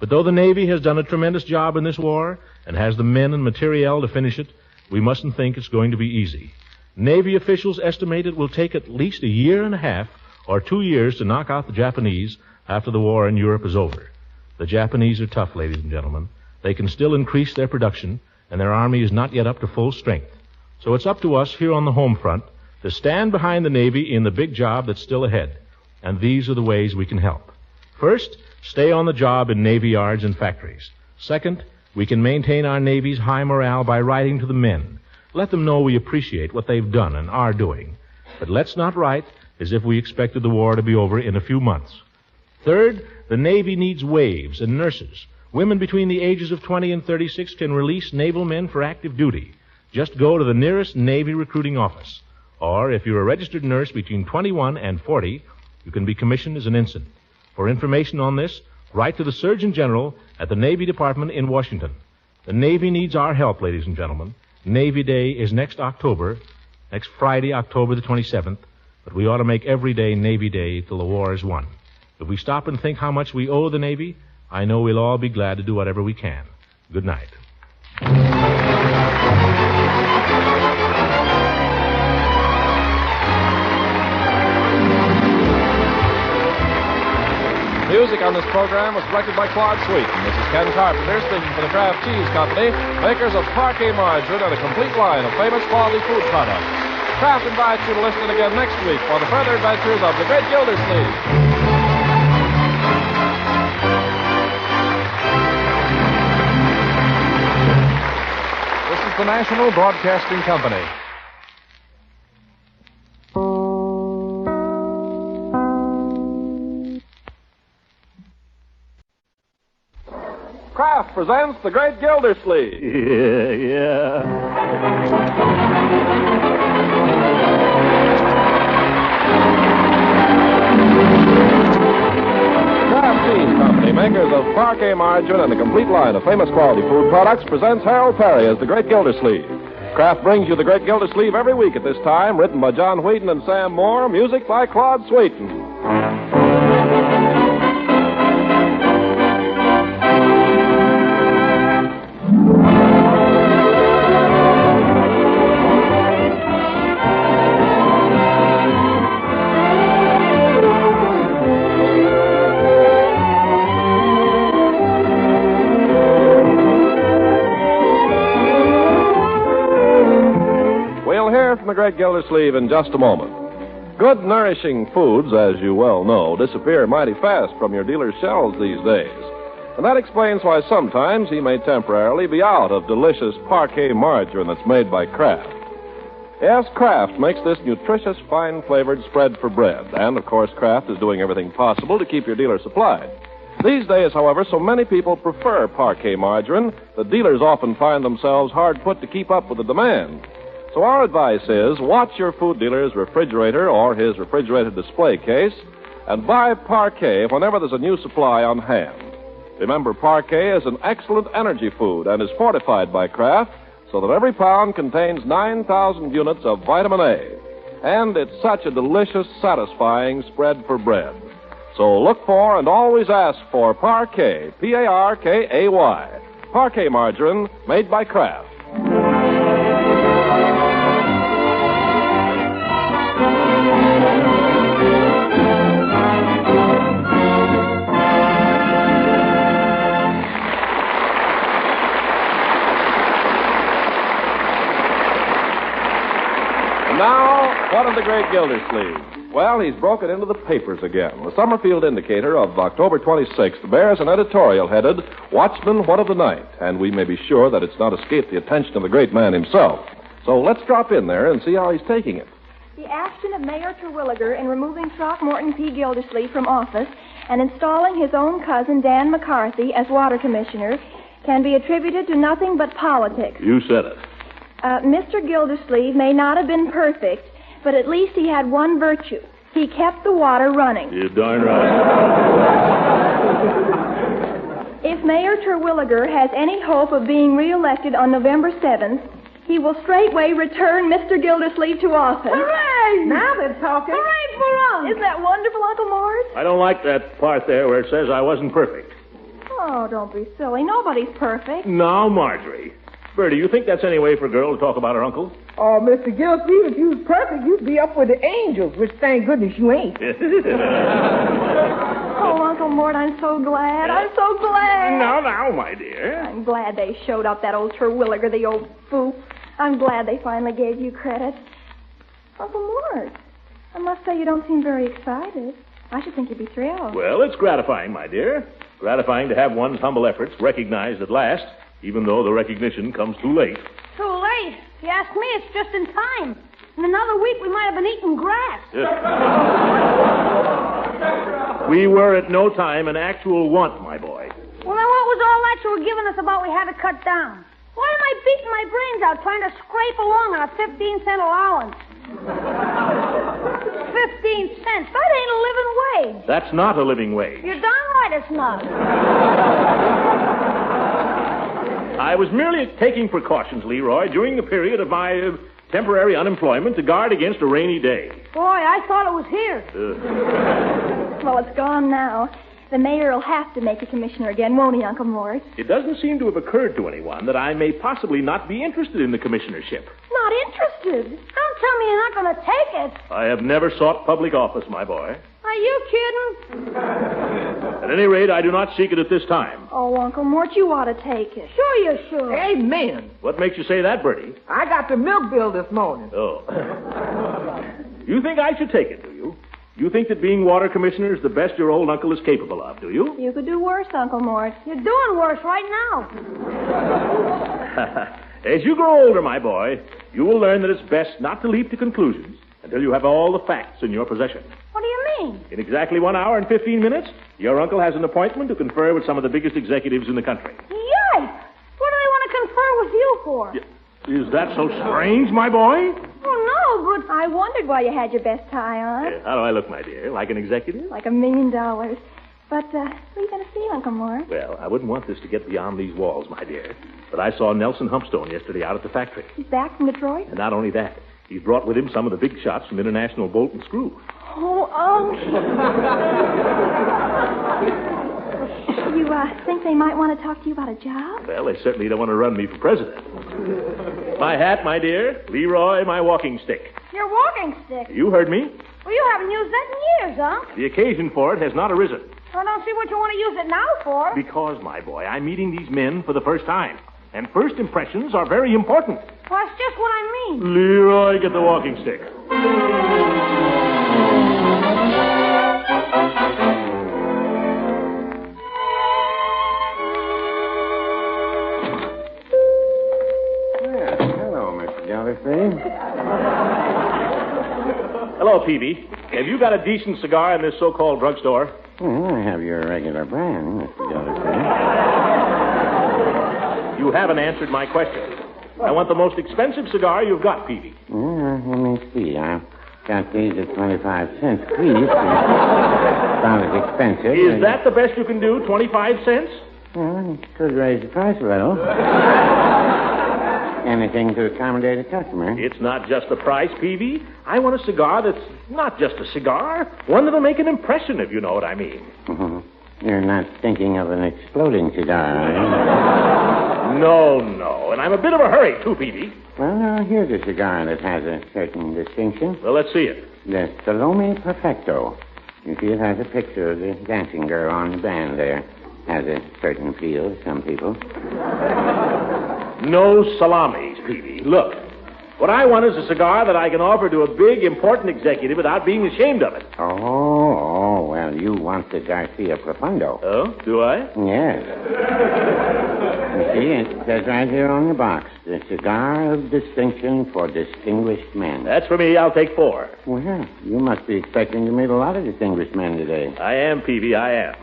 But though the Navy has done a tremendous job in this war and has the men and materiel to finish it, we mustn't think it's going to be easy. Navy officials estimate it will take at least a year and a half or 2 years to knock out the Japanese after the war in Europe is over. The Japanese are tough, ladies and gentlemen. They can still increase their production, and their army is not yet up to full strength. So it's up to us here on the home front to stand behind the Navy in the big job that's still ahead. And these are the ways we can help. First, stay on the job in Navy yards and factories. Second, we can maintain our Navy's high morale by writing to the men. Let them know we appreciate what they've done and are doing. But let's not write as if we expected the war to be over in a few months. Third, the Navy needs waves and nurses. Women between the ages of 20 and 36 can release naval men for active duty. Just go to the nearest Navy recruiting office. Or if you're a registered nurse between 21 and 40, you can be commissioned as an ensign. For information on this, write to the Surgeon General at the Navy Department in Washington. The Navy needs our help, ladies and gentlemen. Navy Day is next Friday, October the 27th, but we ought to make every day Navy Day till the war is won. If we stop and think how much we owe the Navy, I know we'll all be glad to do whatever we can. Good night. Music on this program was selected by Claude Sweet. And this is Ken Carpenter speaking for the Kraft Cheese Company, makers of Parkay margarine and a complete line of famous quality food products. Kraft invites you to listen again next week for the further adventures of the great Gildersleeve. This is the National Broadcasting Company. Kraft presents The Great Gildersleeve. Yeah. Kraft Cheese Company, makers of parquet margarine and a complete line of famous quality food products, presents Harold Perry as The Great Gildersleeve. Kraft brings you The Great Gildersleeve every week at this time, written by John Whedon and Sam Moore, music by Claude Sweeten. From the Great Gildersleeve in just a moment. Good, nourishing foods, as you well know, disappear mighty fast from your dealer's shelves these days. And that explains why sometimes he may temporarily be out of delicious parquet margarine that's made by Kraft. Yes, Kraft makes this nutritious, fine-flavored spread for bread. And, of course, Kraft is doing everything possible to keep your dealer supplied. These days, however, so many people prefer parquet margarine that dealers often find themselves hard put to keep up with the demand. So our advice is watch your food dealer's refrigerator or his refrigerated display case and buy parquet whenever there's a new supply on hand. Remember, parquet is an excellent energy food and is fortified by Kraft so that every pound contains 9,000 units of vitamin A. And it's such a delicious, satisfying spread for bread. So look for and always ask for parquet, P-A-R-K-A-Y, parquet margarine made by Kraft. Now, what of the Great Gildersleeve? Well, he's broken into the papers again. The Summerfield Indicator of October 26th bears an editorial headed, Watchman, What of the Night? And we may be sure that it's not escaped the attention of the great man himself. So let's drop in there and see how he's taking it. The action of Mayor Terwilliger in removing Throckmorton P. Gildersleeve from office and installing his own cousin, Dan McCarthy, as water commissioner can be attributed to nothing but politics. You said it. Mr. Gildersleeve may not have been perfect, but at least he had one virtue. He kept the water running. You're darn right. If Mayor Terwilliger has any hope of being reelected on November 7th, he will straightway return Mr. Gildersleeve to office. Hooray! Now they're talking. Hooray for us! Isn't that wonderful, Uncle Mort? I don't like that part there where it says I wasn't perfect. Oh, don't be silly. Nobody's perfect. Now, Marjorie. Bertie, you think that's any way for a girl to talk about her uncle? Oh, Mr. Gildersleeve, if you was perfect, you'd be up with the angels, which thank goodness you ain't. Oh, Uncle Mort, I'm so glad. I'm so glad. Now, my dear. I'm glad they showed up, that old Terwilliger, the old foof. I'm glad they finally gave you credit. Uncle Mort, I must say you don't seem very excited. I should think you'd be thrilled. Well, it's gratifying, my dear. Gratifying to have one's humble efforts recognized at last, even though the recognition comes too late. Too late? If you ask me, it's just in time. In another week, we might have been eating grass. We were at no time in actual want, my boy. Well, then what was all that you were giving us about we had to cut down? Why am I beating my brains out trying to scrape along on a 15-cent allowance? 15 cents? That ain't a living wage. That's not a living wage. You're darn right it's not. I was merely taking precautions, Leroy, during the period of my temporary unemployment to guard against a rainy day. Boy, I thought it was here. Well, it's gone now. The mayor will have to make you commissioner again, won't he, Uncle Mort? It doesn't seem to have occurred to anyone that I may possibly not be interested in the commissionership. Not interested? Don't tell me you're not going to take it. I have never sought public office, my boy. Are you kidding? At any rate, I do not seek it at this time. Oh, Uncle Mort, you ought to take it. Sure you should. Amen. What makes you say that, Bertie? I got the milk bill this morning. Oh. You think I should take it, do you? You think that being water commissioner is the best your old uncle is capable of, do you? You could do worse, Uncle Mort. You're doing worse right now. As you grow older, my boy, you will learn that it's best not to leap to conclusions until you have all the facts in your possession. What do you mean? In exactly 1 hour and 15 minutes, Your uncle has an appointment to confer with some of the biggest executives in the country. Yikes! What do they want to confer with you for? Is that so strange, my boy? Oh, no, but... I wondered why you had your best tie on. How do I look, my dear? Like an executive? Like $1 million. But, what are you going to see, Uncle Mort? Well, I wouldn't want this to get beyond these walls, my dear. But I saw Nelson Humpstone yesterday out at the factory. He's back from Detroit? And not only that, he's brought with him some of the big shots from International Bolt and Screw. Oh, You, think they might want to talk to you about a job? Well, they certainly don't want to run me for president. My hat, my dear. Leroy, my walking stick. Your walking stick? You heard me. Well, you haven't used that in years, huh? The occasion for it has not arisen. I don't see what you want to use it now for. Because, my boy, I'm meeting these men for the first time. And first impressions are very important. Well, that's just what I mean. Leroy, get the walking stick. Hello, Mr. Gildersleeve. Hello, Peavy. Have you got a decent cigar in this so-called drugstore? Well, I have your regular brand, Mr. Gildersleeve. You haven't answered my question. I want the most expensive cigar you've got, Peavy. Let me see. I've got these at 25 cents each. About as expensive. Is that the best you can do, 25 cents? Well, it could raise the price a little. Anything to accommodate a customer. It's not just the price, Peavy. I want a cigar that's not just a cigar. One that'll make an impression, if you know what I mean. You're not thinking of an exploding cigar, are you? No. And I'm a bit of a hurry, too, Peavy. Well, here's a cigar that has a certain distinction. Well, let's see it. The Salome Perfecto. You see, it has a picture of the dancing girl on the band there. Has a certain feel to some people. No salamis, Peavy. Look, what I want is a cigar that I can offer to a big, important executive without being ashamed of it. Oh, well, you want the Garcia Profundo. Oh, do I? Yes. You see, it says right here on the box, the cigar of distinction for distinguished men. That's for me. I'll take 4. Well, you must be expecting to meet a lot of distinguished men today. I am, Peavy, I am.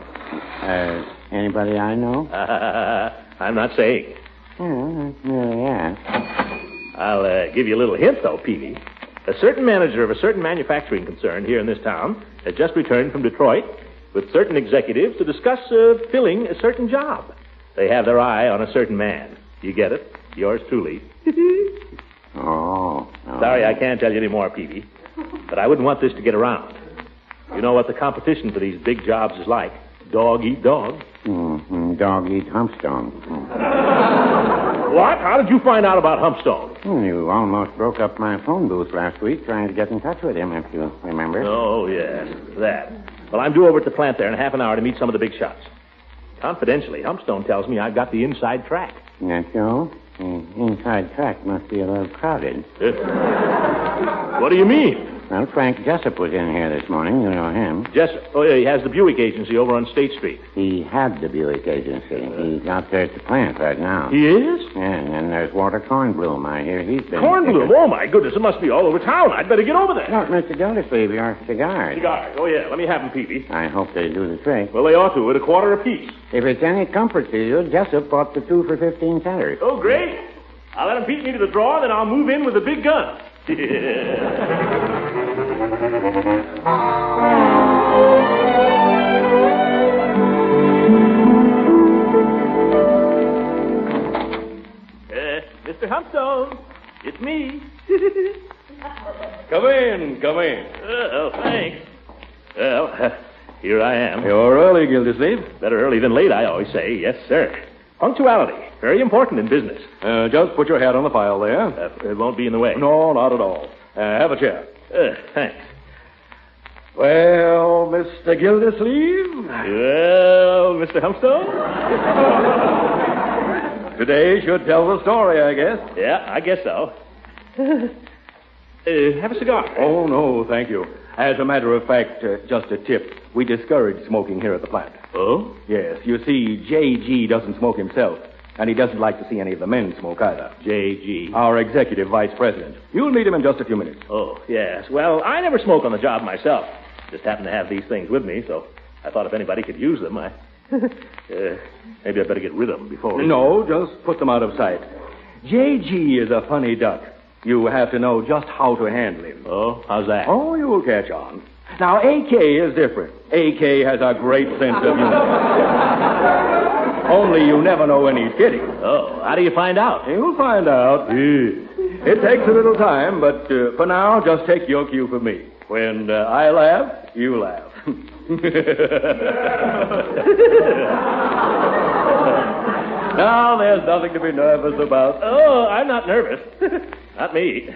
Anybody I know? I'm not saying. Oh, that's really asked. I'll give you a little hint, though, Peavy. A certain manager of a certain manufacturing concern here in this town has just returned from Detroit with certain executives to discuss filling a certain job. They have their eye on a certain man. You get it? Yours truly. Oh. Sorry, I can't tell you any more, Peavy. But I wouldn't want this to get around. You know what the competition for these big jobs is like. Dog eat dog. Dog eat Humpstone. What? How did you find out about Humpstone? You almost broke up my phone booth last week trying to get in touch with him, if you remember. Oh, yes, that. Well, I'm due over at the plant there in half an hour to meet some of the big shots. Confidentially, Humpstone tells me I've got the inside track. That's so? The inside track must be a little crowded. What do you mean? Well, Frank Jessup was in here this morning. You know him. Jessup? Oh, yeah, he has the Buick agency over on State Street. He had the Buick agency. He's out there at the plant right now. He is? Yeah, and then there's Walter Kornblum. I hear he's been... Kornblum? Oh, my goodness, it must be all over town. I'd better get over there. Look, Mr. Gildersleeve, your cigars. Cigars? Oh, yeah, let me have them, Peavy. I hope they do the trick. Well, they ought to, at $0.25 apiece. If it's any comfort to you, Jessup bought the 2 for 15 centers. Oh, great. I'll let him beat me to the draw, then I'll move in with a big gun. Mr. Humpstone, it's me. Come in. Oh, thanks. Well, here I am. You're early, Gildersleeve. Better early than late, I always say. Yes, sir. Punctuality, very important in business. Just put your hat on the file there. It won't be in the way. No, not at all. Have a chair. Thanks. Well, Mr. Gildersleeve? Well, Mr. Humpstone? Today should tell the story, I guess. Yeah, I guess so. Have a cigar. Oh, no, thank you. As a matter of fact, just a tip. We discourage smoking here at the plant. Oh? Yes, you see, J.G. doesn't smoke himself, and he doesn't like to see any of the men smoke either. J.G. Our executive vice president. You'll meet him in just a few minutes. Oh, yes. Well, I never smoke on the job myself. Just happen to have these things with me, so I thought if anybody could use them, maybe I'd better get rid of them before we... No, just put them out of sight. J.G. is a funny duck. You have to know just how to handle him. Oh, how's that? Oh, you'll catch on. Now, A.K. is different. A.K. has a great sense of humor. Only you never know when he's kidding. Oh, how do you find out? You'll find out. It takes a little time, but for now, just take your cue from me. When I laugh, you laugh. Now, there's nothing to be nervous about. Oh, I'm not nervous. Not me.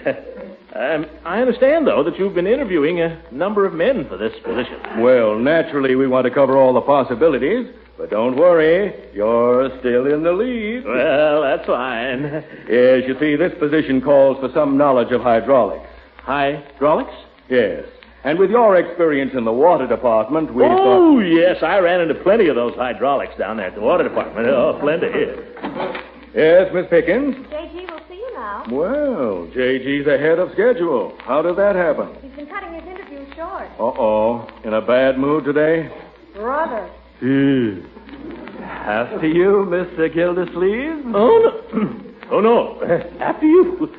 I understand, though, that you've been interviewing a number of men for this position. Well, naturally, we want to cover all the possibilities. But don't worry, you're still in the lead. Well, that's fine. Yes, you see, this position calls for some knowledge of hydraulics. Hydraulics? Yes. And with your experience in the water department, we Oh, yes, I ran into plenty of those hydraulics down there at the water department. Oh, plenty. Yes, Miss Pickens? J.G. will see you now. Well, J.G.'s ahead of schedule. How did that happen? He's been cutting his interview short. Uh-oh. In a bad mood today? Brother. After you, Mr. Gildersleeve? Oh, no. Oh, no. After you.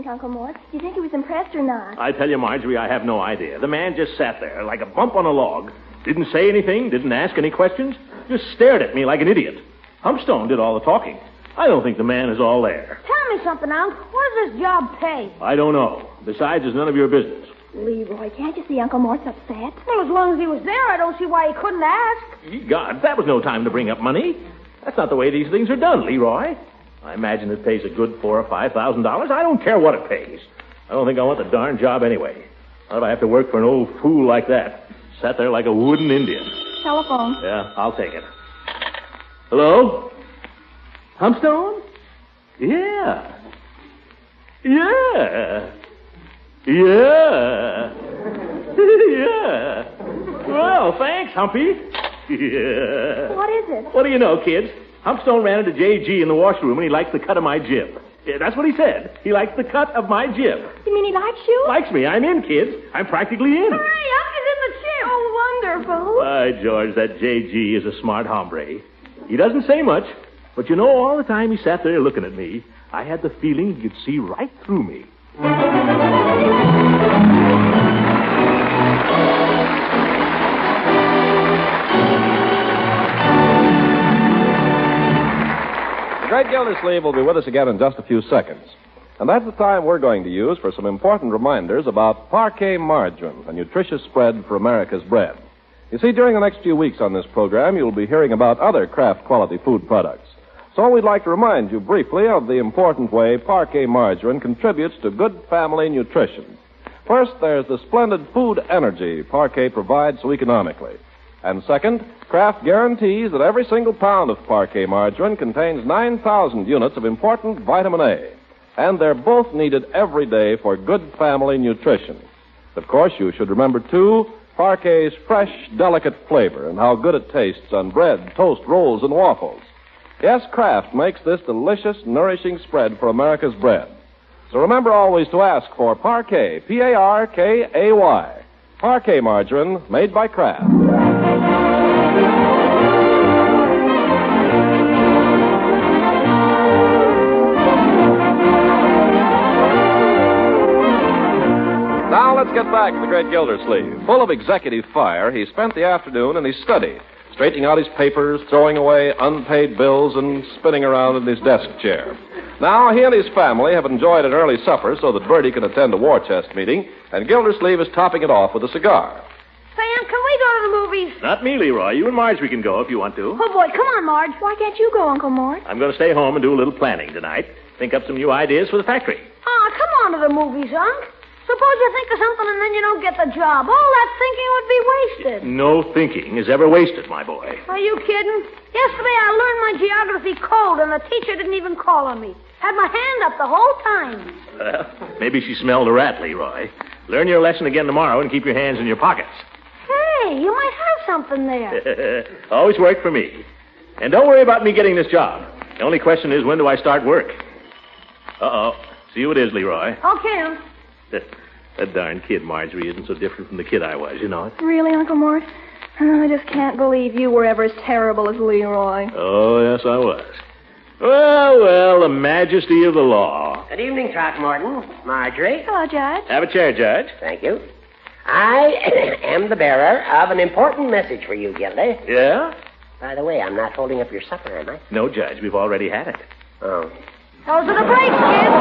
Uncle Mort. Do you think he was impressed or not? I tell you, Marjorie, I have no idea. The man just sat there like a bump on a log. Didn't say anything, didn't ask any questions, just stared at me like an idiot. Humpstone did all the talking. I don't think the man is all there. Tell me something, Unc. What does this job pay? I don't know. Besides, it's none of your business. Leroy, can't you see Uncle Mort's upset? Well, as long as he was there, I don't see why he couldn't ask. God, that was no time to bring up money. That's not the way these things are done, Leroy. I imagine it pays a good $4,000 or $5,000. I don't care what it pays. I don't think I want the darn job anyway. Not if I have to work for an old fool like that. Sat there like a wooden Indian. Telephone. Yeah, I'll take it. Hello? Humpstone? Yeah. Yeah. Yeah. Yeah. Well, thanks, Humpy. Yeah. What is it? What do you know, kids? Humpstone ran into J.G. in the washroom, and he likes the cut of my jib. Yeah, that's what he said. He likes the cut of my jib. You mean he likes you? Likes me. I'm in, kids. I'm practically in. Hooray, Unc is in the gym. Oh, wonderful. By George, that J.G. is a smart hombre. He doesn't say much, but you know, all the time he sat there looking at me, I had the feeling he could see right through me. The great Gildersleeve will be with us again in just a few seconds. And that's the time we're going to use for some important reminders about Parquet Margarine, a nutritious spread for America's bread. You see, during the next few weeks on this program, you'll be hearing about other Kraft quality food products. So we'd like to remind you briefly of the important way Parquet Margarine contributes to good family nutrition. First, there's the splendid food energy Parquet provides so economically. And second, Kraft guarantees that every single pound of Parquet Margarine contains 9,000 units of important vitamin A. And they're both needed every day for good family nutrition. Of course, you should remember, too, Parquet's fresh, delicate flavor and how good it tastes on bread, toast, rolls, and waffles. Yes, Kraft makes this delicious, nourishing spread for America's bread. So remember always to ask for Parquet, P-A-R-K-A-Y. Parquet Margarine, made by Kraft. Now let's get back to the great Gildersleeve. Full of executive fire, he spent the afternoon in his study, straightening out his papers, throwing away unpaid bills, and spinning around in his desk chair. Now, he and his family have enjoyed an early supper so that Bertie can attend a war chest meeting, and Gildersleeve is topping it off with a cigar. Sam, can we go to the movies? Not me, Leroy. You and Marjorie can go if you want to. Oh, boy, come on, Marge. Why can't you go, Uncle Mort? I'm going to stay home and do a little planning tonight. Think up some new ideas for the factory. Come on to the movies, Unc. Suppose you think of something and then you don't get the job. All that thinking would be wasted. No thinking is ever wasted, my boy. Are you kidding? Yesterday I learned my geography cold and the teacher didn't even call on me. Had my hand up the whole time. Well, maybe she smelled a rat, Leroy. Learn your lesson again tomorrow and keep your hands in your pockets. Hey, you might have something there. Always worked for me. And don't worry about me getting this job. The only question is, when do I start work? Uh-oh. See who it is, Leroy. Okay. That darn kid, Marjorie, isn't so different from the kid I was, you know it? Really, Uncle Mort? Oh, I just can't believe you were ever as terrible as Leroy. Oh, yes, I was. Well, the majesty of the law. Good evening, Throckmorton. Marjorie. Hello, Judge. Have a chair, Judge. Thank you. I am the bearer of an important message for you, Gildy. Yeah? By the way, I'm not holding up your supper, am I? No, Judge, we've already had it. Oh. Those are the brakes, kid.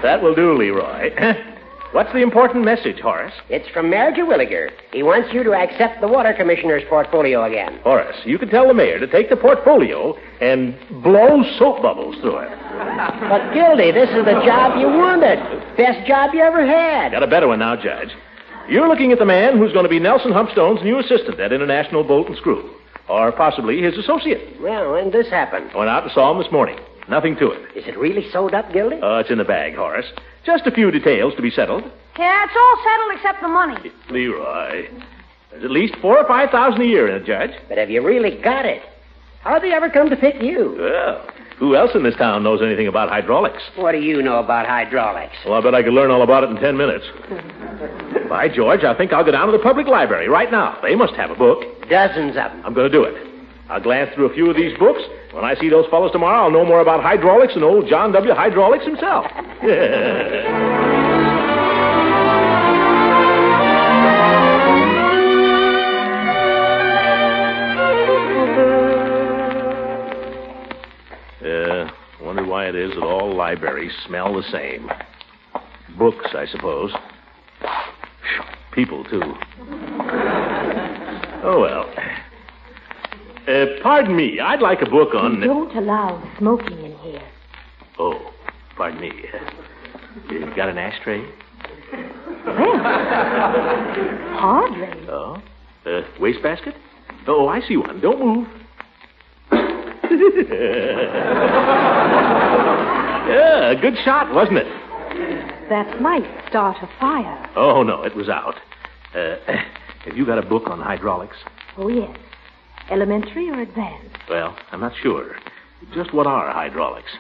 That will do, Leroy. What's the important message, Horace? It's from Mayor Terwilliger. He wants you to accept the water commissioner's portfolio again. Horace, you can tell the mayor to take the portfolio and blow soap bubbles through it. But, Gildy, this is the job you wanted. Best job you ever had. Got a better one now, Judge. You're looking at the man who's going to be Nelson Humpstone's new assistant at International Bolt and Screw. Or possibly his associate. Well, when this happened? I went out and saw him this morning. Nothing to it. Is it really sewed up, Gildy? Oh, it's in the bag, Horace. Just a few details to be settled. Yeah, it's all settled except the money. Leroy, there's at least $4,000 or $5,000 a year in it, Judge. But have you really got it? How'd they ever come to pick you? Well, who else in this town knows anything about hydraulics? What do you know about hydraulics? Well, I bet I could learn all about it in 10 minutes. By George, I think I'll go down to the public library right now. They must have a book. Dozens of them. I'm going to do it. I'll glance through a few of these books. When I see those fellows tomorrow, I'll know more about hydraulics than old John W. Hydraulics himself. Wonder why it is that all libraries smell the same. Books, I suppose. People, too. Oh, well. Pardon me. I'd like a book on... We don't allow smoking in here. Oh, pardon me. You got an ashtray? Well, hardly. Oh? Wastebasket? Oh, I see one. Don't move. Yeah, a good shot, wasn't it? That might start a fire. Oh, no, it was out. Have you got a book on hydraulics? Oh, yes. Elementary or advanced? Well, I'm not sure. Just what are hydraulics?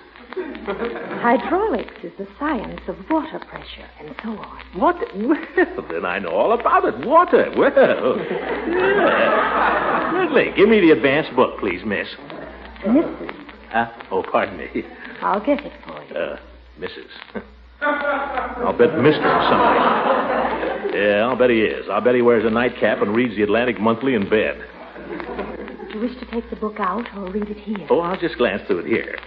Hydraulics is the science of water pressure and so on. What? Well, then I know all about it. Water. Well, yeah. Certainly. Give me the advanced book, please, miss. Mrs. Oh, pardon me. I'll get it for you. Mrs. I'll bet Mr. something. Yeah, I'll bet he is. I'll bet he wears a nightcap and reads the Atlantic Monthly in bed. Do you wish to take the book out or read it here? Oh, I'll just glance through it here.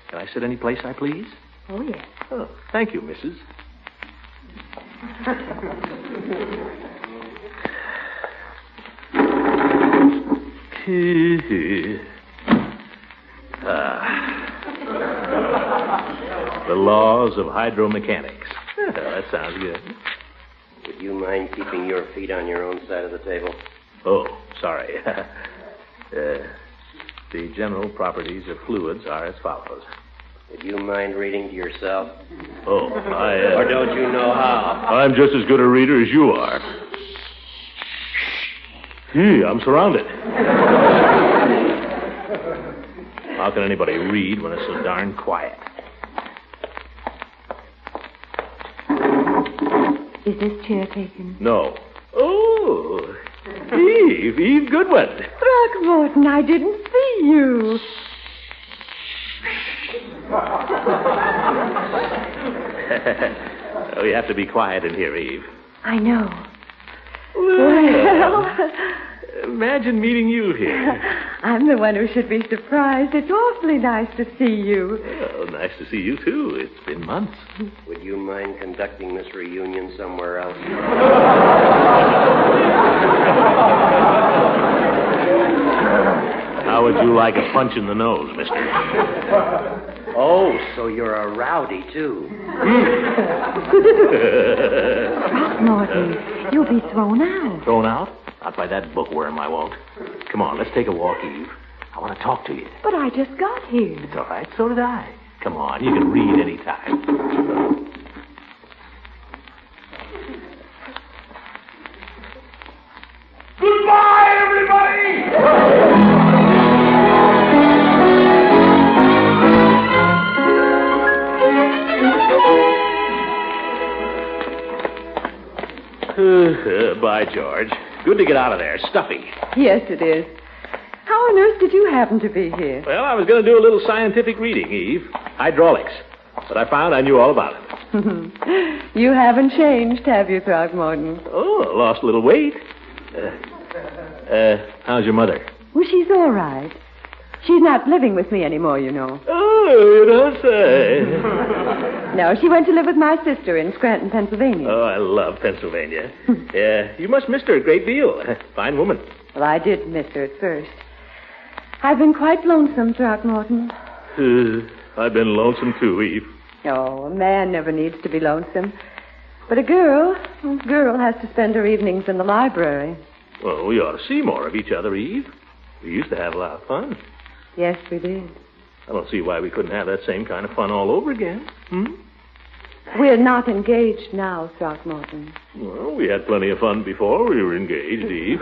Can I sit any place I please? Oh, yes. Oh, thank you, Mrs. The laws of hydromechanics. Oh, that sounds good. Would you mind keeping your feet on your own side of the table? Oh, sorry. The general properties of fluids are as follows. Would you mind reading to yourself? Oh, Or don't you know how? I'm just as good a reader as you are. Gee, I'm surrounded. How can anybody read when it's so darn quiet? Is this chair taken? No. Oh, Eve Goodwin. Throckmorton, I didn't see you. Oh, you have to be quiet in here, Eve. I know. Well, imagine meeting you here. I'm the one who should be surprised. It's awfully nice to see you. Well, nice to see you, too. It's been months. Would you mind conducting this reunion somewhere else? How would you like a punch in the nose, mister? Oh, so you're a rowdy, too. Throckmorton, you'll be thrown out. Thrown out? Not by that bookworm, I won't. Come on, let's take a walk, Eve. I want to talk to you. But I just got here. It's all right, so did I. Come on, you can read any time. Goodbye! By George. Good to get out of there. Stuffy. Yes, it is. How on earth did you happen to be here? Well, I was going to do a little scientific reading, Eve. Hydraulics. But I found I knew all about it. You haven't changed, have you, Throckmorton? Oh, lost a little weight. How's your mother? Well, she's all right. She's not living with me anymore, you know. Oh, you don't say. No, she went to live with my sister in Scranton, Pennsylvania. Oh, I love Pennsylvania. Yeah, you must miss her a great deal. Fine woman. Well, I did miss her at first. I've been quite lonesome, Throckmorton. I've been lonesome too, Eve. Oh, a man never needs to be lonesome. But a girl has to spend her evenings in the library. Well, we ought to see more of each other, Eve. We used to have a lot of fun. Yes, we did. I don't see why we couldn't have that same kind of fun all over again. We're not engaged now, Throckmorton. Well, we had plenty of fun before we were engaged, Eve.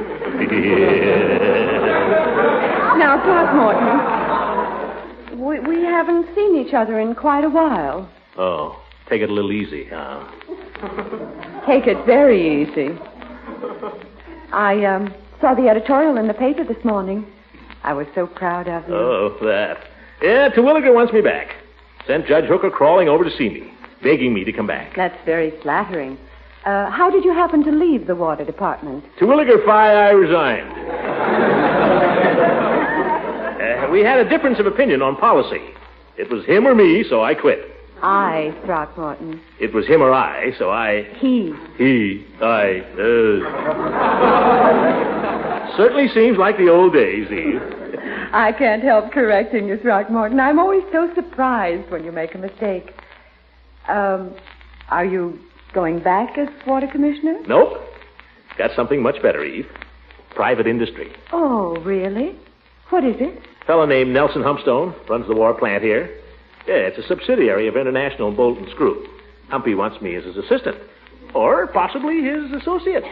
Now, Throckmorton, we haven't seen each other in quite a while. Oh, take it a little easy, huh? Take it very easy. I saw the editorial in the paper this morning. I was so proud of you. Oh, that. Yeah, Terwilliger wants me back. Sent Judge Hooker crawling over to see me, begging me to come back. That's very flattering. How did you happen to leave the water department? Terwilliger I resigned. We had a difference of opinion on policy. It was him or me, so I quit. I, Throckmorton. It was him or I, so I... He. Certainly seems like the old days, Eve. I can't help correcting you, Throckmorton. I'm always so surprised when you make a mistake. Are you going back as water commissioner? Nope. Got something much better, Eve. Private industry. Oh, really? What is it? Fellow named Nelson Humpstone runs the war plant here. Yeah, it's a subsidiary of International Bolt and Screw. Humpy wants me as his assistant. Or possibly his associate.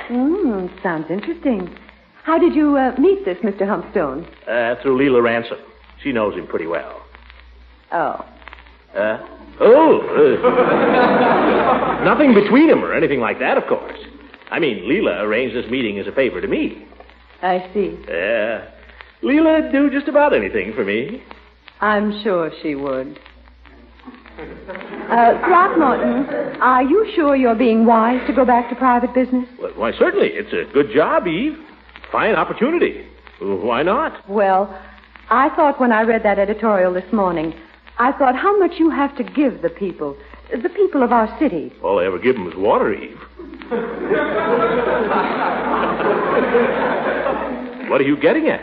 Sounds interesting. How did you meet this Mr. Humpstone? Through Leela Ransom. She knows him pretty well. Oh. Nothing between them or anything like that, of course. I mean, Leela arranged this meeting as a favor to me. I see. Leela'd do just about anything for me. I'm sure she would. Throckmorton, are you sure you're being wise to go back to private business? Well, why, certainly. It's a good job, Eve. Fine opportunity. Why not? Well, I thought when I read that editorial this morning, I thought how much you have to give the people of our city. All I ever give them is water, Eve. What are you getting at?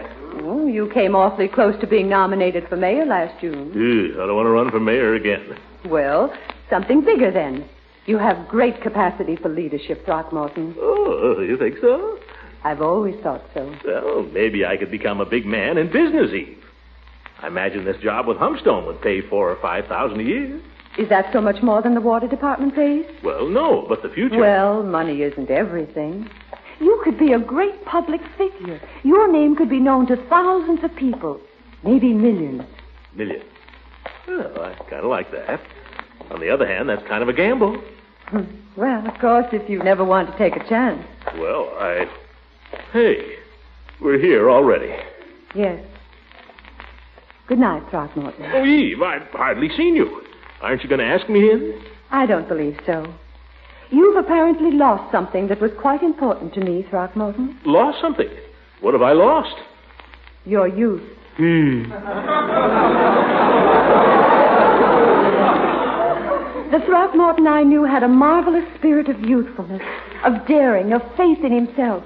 Oh, you came awfully close to being nominated for mayor last June. I don't want to run for mayor again. Well, something bigger then. You have great capacity for leadership, Throckmorton. Oh, you think so? I've always thought so. Well, maybe I could become a big man in business, Eve. I imagine this job with Humpstone would pay $4,000 or $5,000 a year. Is that so much more than the water department pays? Well, no, but the future... Well, money isn't everything. You could be a great public figure. Your name could be known to thousands of people. Maybe millions. Millions? Well, I kind of like that. On the other hand, that's kind of a gamble. Well, of course, if you never want to take a chance. Well, Hey, we're here already. Yes. Good night, Throckmorton. Oh, Eve, I've hardly seen you. Aren't you going to ask me in? I don't believe so. You've apparently lost something that was quite important to me, Throckmorton. Lost something? What have I lost? Your youth. The Throckmorton I knew had a marvelous spirit of youthfulness, of daring, of faith in himself.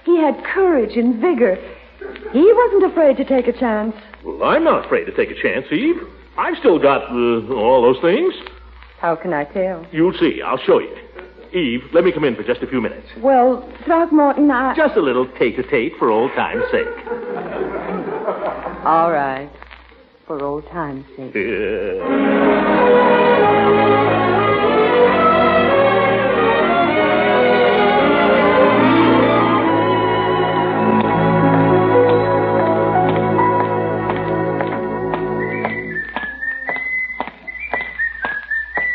He had courage and vigor. He wasn't afraid to take a chance. Well, I'm not afraid to take a chance, Eve. I've still got all those things. How can I tell? You'll see. I'll show you. Eve, let me come in for just a few minutes. Well, Throckmorton, Just a little tete-a-tete for old time's sake. All right. For old time's sake.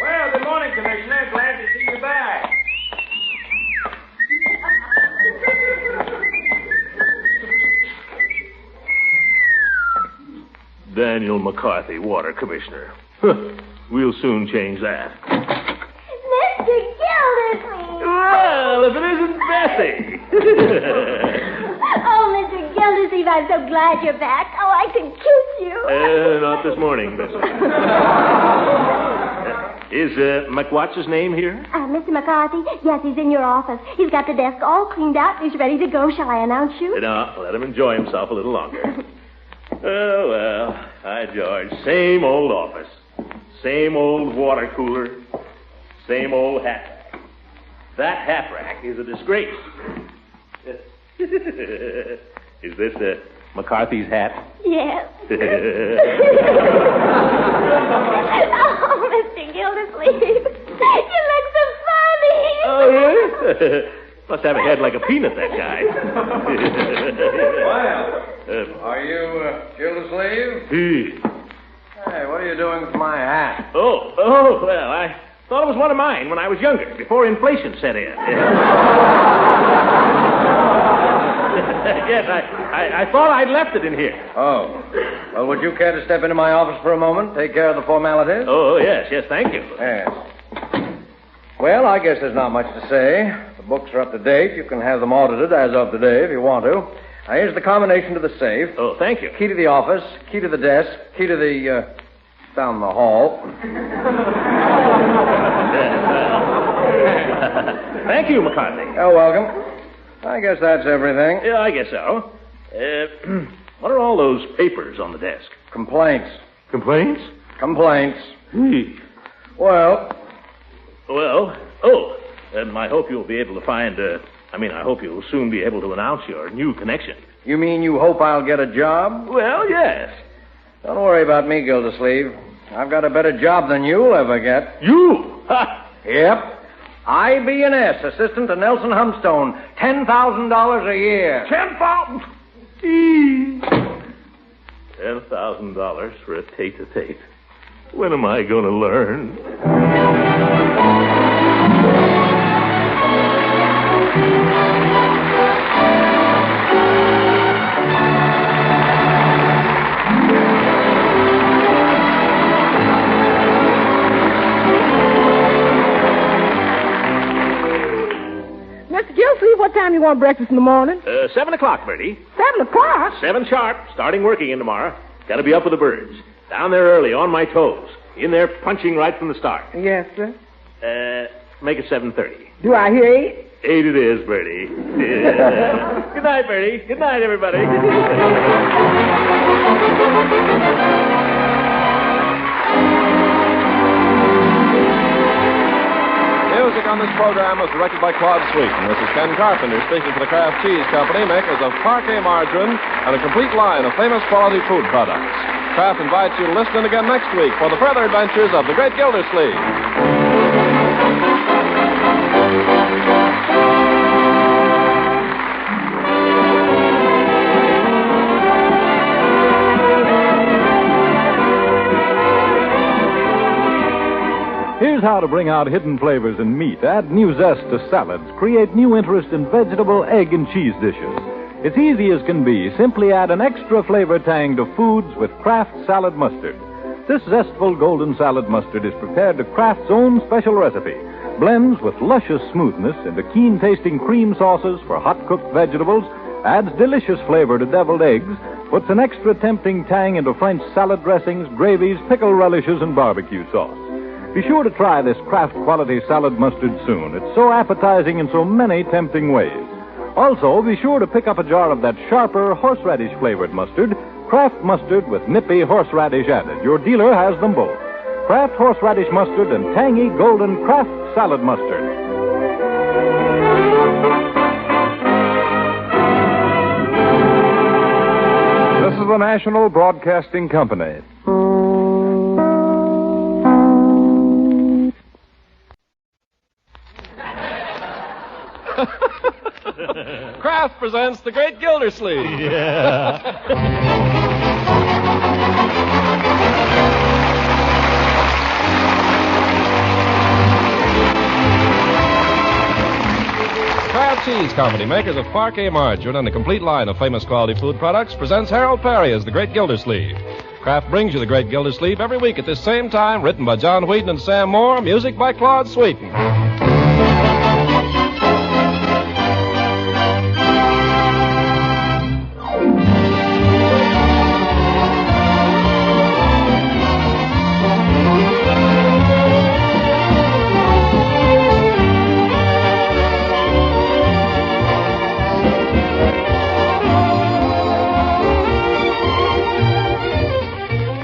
Well, good morning, Commissioner. Glad to see you back. Daniel McCarthy, Water Commissioner. We'll soon change that. Mr. Gildersleeve! Well, if it isn't Bessie! Oh, Mr. Gildersleeve, I'm so glad you're back. Oh, I can kiss you. Not this morning, Bessie. Is McWhat's name here? Mr. McCarthy? Yes, he's in your office. He's got the desk all cleaned out. He's ready to go. Shall I announce you? No, let him enjoy himself a little longer. Oh, well. Hi, George. Same old office. Same old water cooler. Same old hat rack. That hat rack is a disgrace. Is this McCarthy's hat? Yes. Oh, Mr. Gildersleeve, you look so funny. Oh, really? Must have a head like a peanut, that guy. Well, are you Gildersleeve? Hey, what are you doing with my hat? well, I thought it was one of mine when I was younger, before inflation set in. Yes, I thought I'd left it in here. Oh. Well, would you care to step into my office for a moment? Take care of the formalities? Oh, yes, thank you. Yes. Well, I guess there's not much to say. The books are up to date. You can have them audited as of today if you want to. Now, here's the combination to the safe. Oh, thank you. Key to the office, key to the desk, key to the, down the hall. Thank you, McCarthy. You're welcome. I guess that's everything. Yeah, I guess so. What are all those papers on the desk? Complaints. Complaints? Complaints. Well, I hope you'll be able to find, I hope you'll soon be able to announce your new connection. You mean you hope I'll get a job? Well, yes. Don't worry about me, Gildersleeve. I've got a better job than you'll ever get. You? Ha! Yep. IB&S, assistant to Nelson Humstone, $10,000 a year. $10,000 for a tete-a-tete. When am I going to learn? Mr. Gildersleeve, what time you want breakfast in the morning? 7 o'clock, Bertie. 7 o'clock? 7 sharp. Starting working in tomorrow. Got to be up with the birds. Down there early, on my toes. In there punching right from the start. Yes, sir. Make it 7:30. Do I hear 8? 8 it is, Bertie. Good night, Bertie. Good night, everybody. Music on this program was directed by Claude Sweeten. This is Ken Carpenter speaking for the Kraft Cheese Company, makers of Parquet margarine and a complete line of famous quality food products. Kraft invites you to listen in again next week for the further adventures of the great Gildersleeve. Here's how to bring out hidden flavors in meat, add new zest to salads, create new interest in vegetable, egg, and cheese dishes. It's easy as can be. Simply add an extra flavor tang to foods with Kraft Salad Mustard. This zestful golden salad mustard is prepared to Kraft's own special recipe. Blends with luscious smoothness into keen-tasting cream sauces for hot-cooked vegetables, adds delicious flavor to deviled eggs, puts an extra tempting tang into French salad dressings, gravies, pickle relishes, and barbecue sauce. Be sure to try this Kraft quality salad mustard soon. It's so appetizing in so many tempting ways. Also, be sure to pick up a jar of that sharper horseradish-flavored mustard, Kraft mustard with nippy horseradish added. Your dealer has them both. Kraft horseradish mustard and tangy golden Kraft salad mustard. This is the National Broadcasting Company. Kraft presents The Great Gildersleeve. Yeah. Kraft Cheese Company, makers of Parquet margarine and a complete line of famous quality food products, presents Harold Perry as The Great Gildersleeve. Kraft brings you The Great Gildersleeve every week at this same time, written by John Wheaton and Sam Moore, music by Claude Sweeten.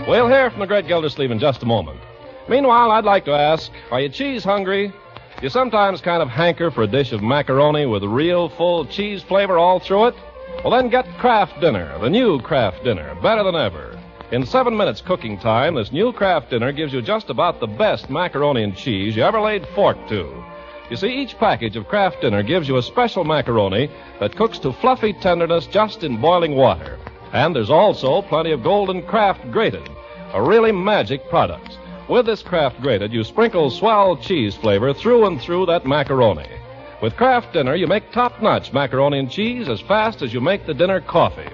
We'll hear from the Great Gildersleeve in just a moment. Meanwhile, I'd like to ask, are you cheese hungry? Do you sometimes kind of hanker for a dish of macaroni with real full cheese flavor all through it? Well, then get Kraft Dinner, the new Kraft Dinner, better than ever. In 7 minutes cooking time, this new Kraft Dinner gives you just about the best macaroni and cheese you ever laid fork to. You see, each package of Kraft Dinner gives you a special macaroni that cooks to fluffy tenderness just in boiling water. And there's also plenty of Golden Kraft Grated, a really magic product. With this Kraft Grated, you sprinkle swell cheese flavor through and through that macaroni. With Kraft Dinner, you make top-notch macaroni and cheese as fast as you make the dinner coffee.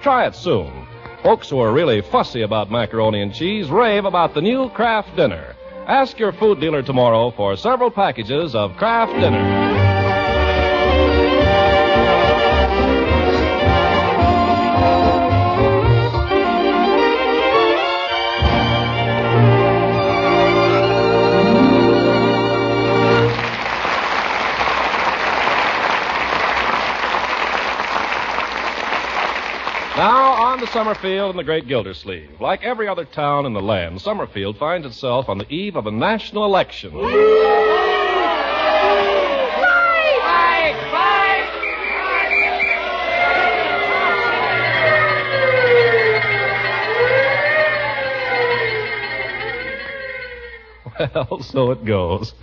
Try it soon. Folks who are really fussy about macaroni and cheese rave about the new Kraft Dinner. Ask your food dealer tomorrow for several packages of Kraft Dinner. Now, on to Summerfield and the Great Gildersleeve. Like every other town in the land, Summerfield finds itself on the eve of a national election. Well, so it goes.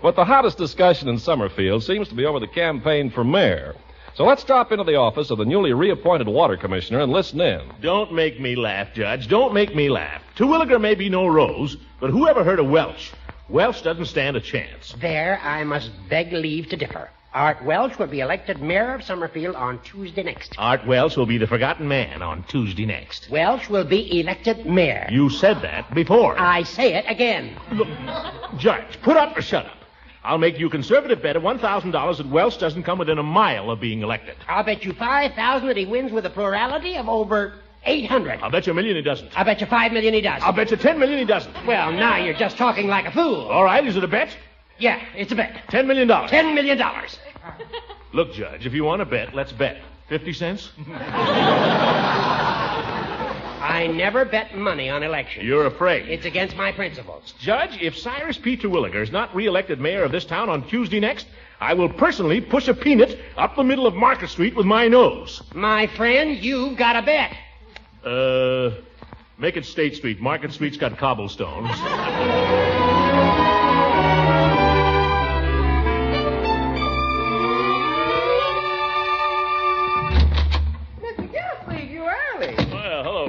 But the hottest discussion in Summerfield seems to be over the campaign for mayor. So let's drop into the office of the newly reappointed water commissioner and listen in. Don't make me laugh, Judge. Don't make me laugh. Terwilliger may be no rose, but who ever heard of Welch? Welch doesn't stand a chance. There, I must beg leave to differ. Art Welch will be elected mayor of Summerfield on Tuesday next. Art Welch will be the forgotten man on Tuesday next. Welch will be elected mayor. You said that before. I say it again. Look, Judge, put up or shut up. I'll make you a conservative bet of $1,000 that Welch doesn't come within a mile of being elected. I'll bet you 5,000 that he wins with a plurality of over 800. I'll bet you $1 million he doesn't. I'll bet you $5 million he does. I'll bet you $10 million he doesn't. Well, now you're just talking like a fool. All right, is it a bet? Yeah, it's a bet. $10 million. $10 million. Look, Judge, if you want to bet, let's bet. 50 cents? I never bet money on elections. You're afraid. It's against my principles. Judge, if Cyrus P. Terwilliger is not reelected mayor of this town on Tuesday next, I will personally push a peanut up the middle of Market Street with my nose. My friend, you've got a bet. Make it State Street. Market Street's got cobblestones.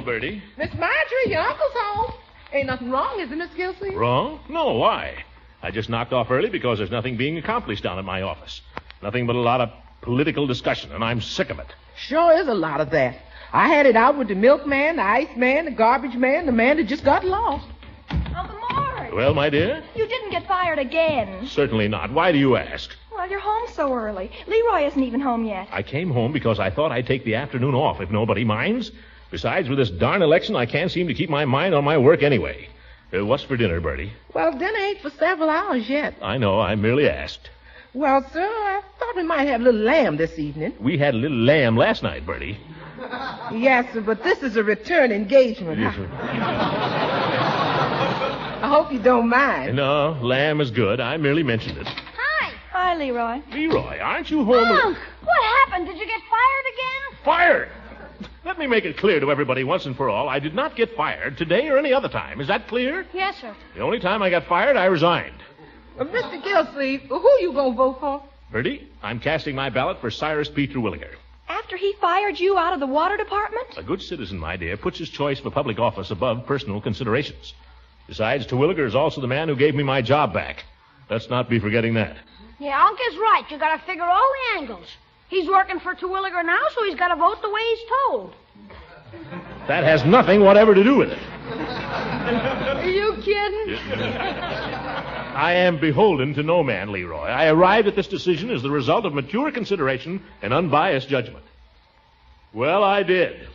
Bertie. Miss Marjorie, your uncle's home. Ain't nothing wrong, is there, Miss Gildersleeve? Wrong? No, why? I just knocked off early because there's nothing being accomplished down at my office. Nothing but a lot of political discussion, and I'm sick of it. Sure is a lot of that. I had it out with the milkman, the ice man, the garbage man, the man that just got lost. Uncle Mort. Well, my dear? You didn't get fired again. Certainly not. Why do you ask? Well, you're home so early. Leroy isn't even home yet. I came home because I thought I'd take the afternoon off, if nobody minds. Besides, with this darn election, I can't seem to keep my mind on my work anyway. What's for dinner, Bertie? Well, dinner ain't for several hours yet. I know. I merely asked. Well, sir, I thought we might have a little lamb this evening. We had a little lamb last night, Bertie. Yes, sir, but this is a return engagement. Yes, sir. I hope you don't mind. No, lamb is good. I merely mentioned it. Hi. Hi, Leroy. Leroy, aren't you home? Unc, what happened? Did you get fired again? Fired? Let me make it clear to everybody once and for all, I did not get fired today or any other time. Is that clear? Yes, sir. The only time I got fired, I resigned. Mr. Gildersleeve, who you gonna vote for? Bertie, I'm casting my ballot for Cyrus P. Terwilliger. After he fired you out of the water department? A good citizen, my dear, puts his choice for public office above personal considerations. Besides, Terwilliger is also the man who gave me my job back. Let's not be forgetting that. Yeah, Unc is right. You gotta figure all the angles. He's working for Terwilliger now, so he's gotta vote the way he's told. That has nothing whatever to do with it. Are you kidding? I am beholden to no man, Leroy. I arrived at this decision as the result of mature consideration and unbiased judgment. Well, I did.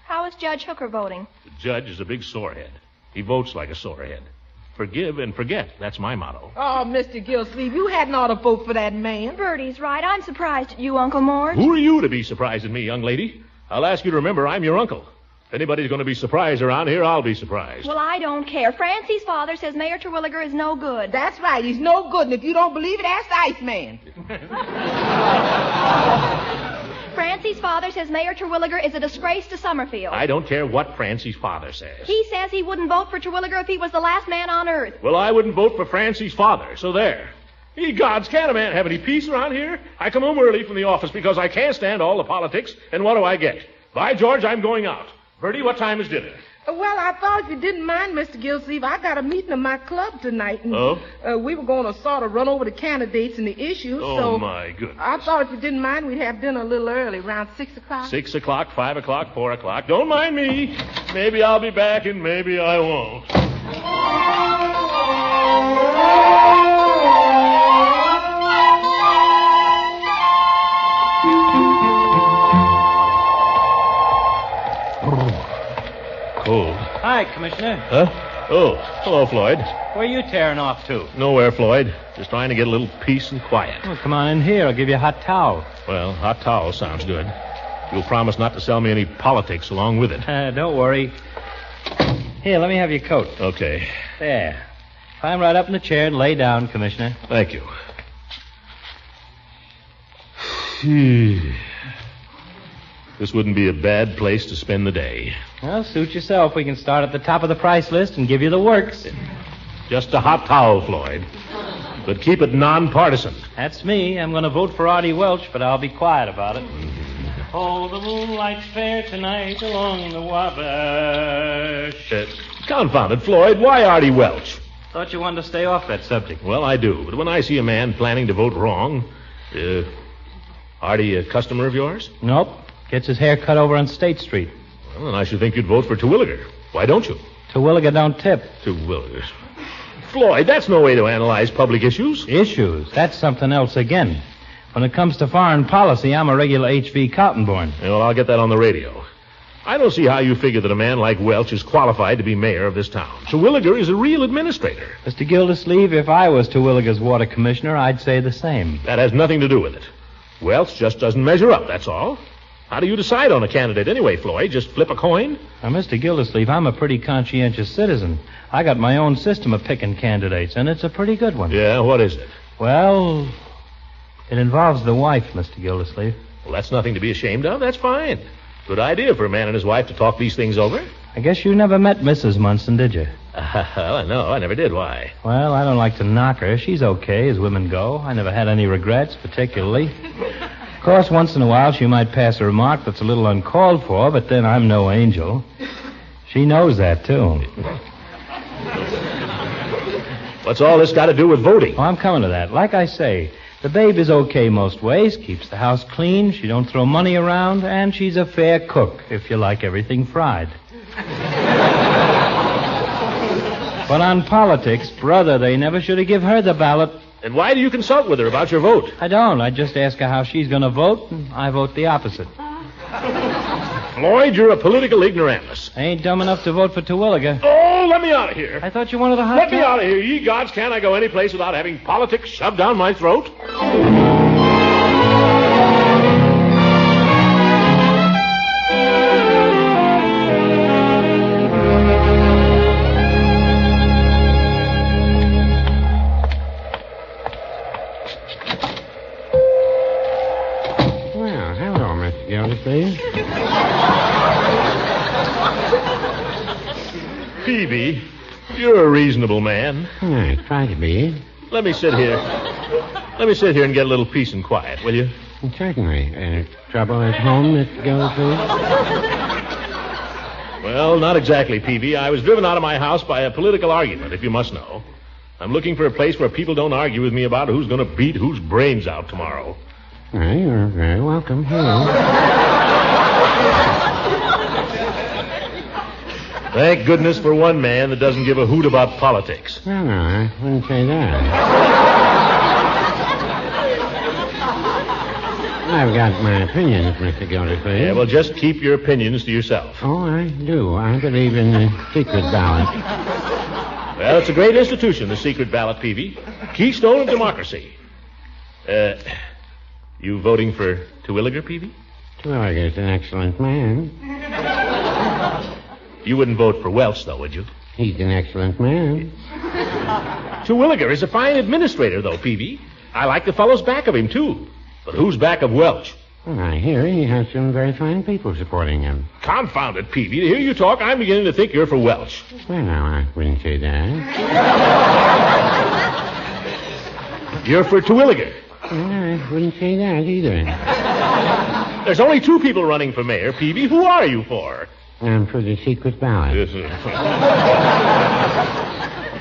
How is Judge Hooker voting? The judge is a big sorehead. He votes like a sorehead. Forgive and forget. That's my motto. Oh, Mr. Gildersleeve, you hadn't ought to vote for that man. Bertie's right. I'm surprised at you, Uncle Mort. Who are you to be surprised at me, young lady? I'll ask you to remember I'm your uncle. If anybody's going to be surprised around here, I'll be surprised. Well, I don't care. Francie's father says Mayor Terwilliger is no good. That's right. He's no good. And if you don't believe it, ask the Iceman. Francie's father says Mayor Terwilliger is a disgrace to Summerfield. I don't care what Francie's father says. He says he wouldn't vote for Terwilliger if he was the last man on earth. Well, I wouldn't vote for Francie's father, so there. Ye gods, can't a man have any peace around here? I come home early from the office because I can't stand all the politics, and what do I get? By George, I'm going out. Bertie, what time is dinner? Well, I thought if you didn't mind, Mr. Gildersleeve, I got a meeting in my club tonight. And, we were going to sort of run over the candidates and the issues. Oh, my goodness. I thought if you didn't mind, we'd have dinner a little early, around 6 o'clock. 6 o'clock, 5 o'clock, 4 o'clock. Don't mind me. Maybe I'll be back and maybe I won't. Cold. Hi, Commissioner. Huh? Oh, hello, Floyd. Where are you tearing off to? Nowhere, Floyd. Just trying to get a little peace and quiet. Well, come on in here. I'll give you a hot towel. Well, hot towel sounds good. You'll promise not to sell me any politics along with it. Don't worry. Here, let me have your coat. Okay. There. Climb right up in the chair and lay down, Commissioner. Thank you. This wouldn't be a bad place to spend the day. Well, suit yourself. We can start at the top of the price list and give you the works. Just a hot towel, Floyd. But keep it nonpartisan. That's me. I'm going to vote for Artie Welch, but I'll be quiet about it. Oh, the moonlight's fair tonight along the Wabash. Confound it, Floyd. Why Artie Welch? Thought you wanted to stay off that subject. Well, I do. But when I see a man planning to vote wrong... Artie a customer of yours? Nope. Gets his hair cut over on State Street. Well, then I should think you'd vote for Terwilliger. Why don't you? Terwilliger don't tip. Terwilliger. Floyd, that's no way to analyze public issues. Issues? That's something else again. When it comes to foreign policy, I'm a regular H.V. Kaltenborn. Yeah, well, I'll get that on the radio. I don't see how you figure that a man like Welch is qualified to be mayor of this town. Terwilliger is a real administrator. Mr. Gildersleeve, if I was Terwilliger's water commissioner, I'd say the same. That has nothing to do with it. Welch just doesn't measure up, that's all. How do you decide on a candidate anyway, Floyd? Just flip a coin? Now, Mr. Gildersleeve, I'm a pretty conscientious citizen. I got my own system of picking candidates, and it's a pretty good one. Yeah, what is it? Well, it involves the wife, Mr. Gildersleeve. Well, that's nothing to be ashamed of. That's fine. Good idea for a man and his wife to talk these things over. I guess you never met Mrs. Munson, did you? No, I never did. Why? Well, I don't like to knock her. She's okay, as women go. I never had any regrets, particularly. Of course, once in a while she might pass a remark that's a little uncalled for, but then I'm no angel. She knows that, too. What's all this got to do with voting? Oh, I'm coming to that. Like I say, the babe is okay most ways, keeps the house clean, she don't throw money around, and she's a fair cook, if you like everything fried. But on politics, brother, they never should have give her the ballot. And why do you consult with her about your vote? I don't. I just ask her how she's going to vote, and I vote the opposite. Floyd, you're a political ignoramus. I ain't dumb enough to vote for Terwilliger. Oh, let me out of here. I thought you wanted a hot Let me out of here. Ye gods, can't I go any place without having politics shoved down my throat? Well, hello, Mr. Gildersleeve. Peavy, you're a reasonable man. I try to be. Let me sit here. Let me sit here and get a little peace and quiet, will you? Certainly. Trouble at home, Mr. Gildersleeve? Well, not exactly, Peavy. I was driven out of my house by a political argument, if you must know. I'm looking for a place where people don't argue with me about who's going to beat whose brains out tomorrow. Well, you're very welcome here. Thank goodness for one man that doesn't give a hoot about politics. No, I wouldn't say that. I've got my opinions, Mr. Gildersleeve. Yeah, well, just keep your opinions to yourself. Oh, I do. I believe in the secret ballot. Well, it's a great institution, the secret ballot, Peavy. Keystone of democracy. You voting for Terwilliger, Peavy? Terwilliger's an excellent man. You wouldn't vote for Welch, though, would you? He's an excellent man. Terwilliger is a fine administrator, though, Peavy. I like the fellows back of him, too. But who's back of Welch? Well, I hear he has some very fine people supporting him. Confound it, Peavy. To hear you talk, I'm beginning to think you're for Welch. Well, now, I wouldn't say that. You're for Terwilliger. Well, I wouldn't say that either. There's only two people running for mayor, Peavy. Who are you for? I'm for the secret ballot.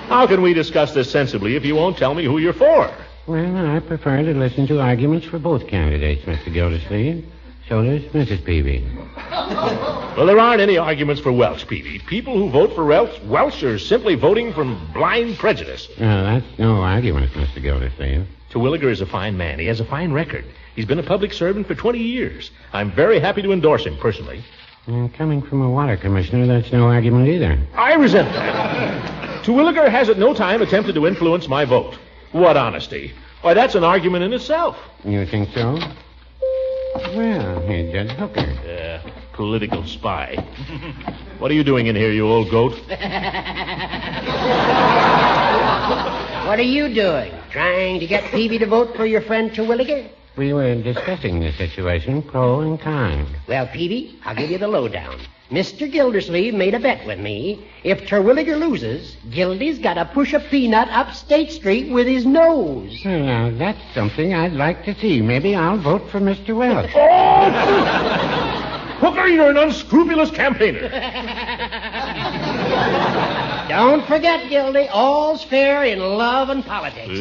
How can we discuss this sensibly if you won't tell me who you're for? Well, I prefer to listen to arguments for both candidates, Mr. Gildersleeve. So does Mrs. Peavy. Well, there aren't any arguments for Welch, Peavy. People who vote for Welch are simply voting from blind prejudice. No, that's no argument, Mr. Gildersleeve. Terwilliger is a fine man. He has a fine record. He's been a public servant for 20 years. I'm very happy to endorse him personally. Coming from a water commissioner, that's no argument either. I resent that. Terwilliger has at no time attempted to influence my vote. What honesty. Why, that's an argument in itself. You think so? Well, here's Judge Hooker. Political spy. What are you doing in here, you old goat? What are you doing? Trying to get Peavy to vote for your friend Terwilliger? We were discussing the situation, pro and con. Well, Peavy, I'll give you the lowdown. Mr. Gildersleeve made a bet with me. If Terwilliger loses, Gildy's got to push a peanut up State Street with his nose. Well, now, that's something I'd like to see. Maybe I'll vote for Mr. Welch. Hooker, you're an unscrupulous campaigner. Don't forget, Gildy, all's fair in love and politics.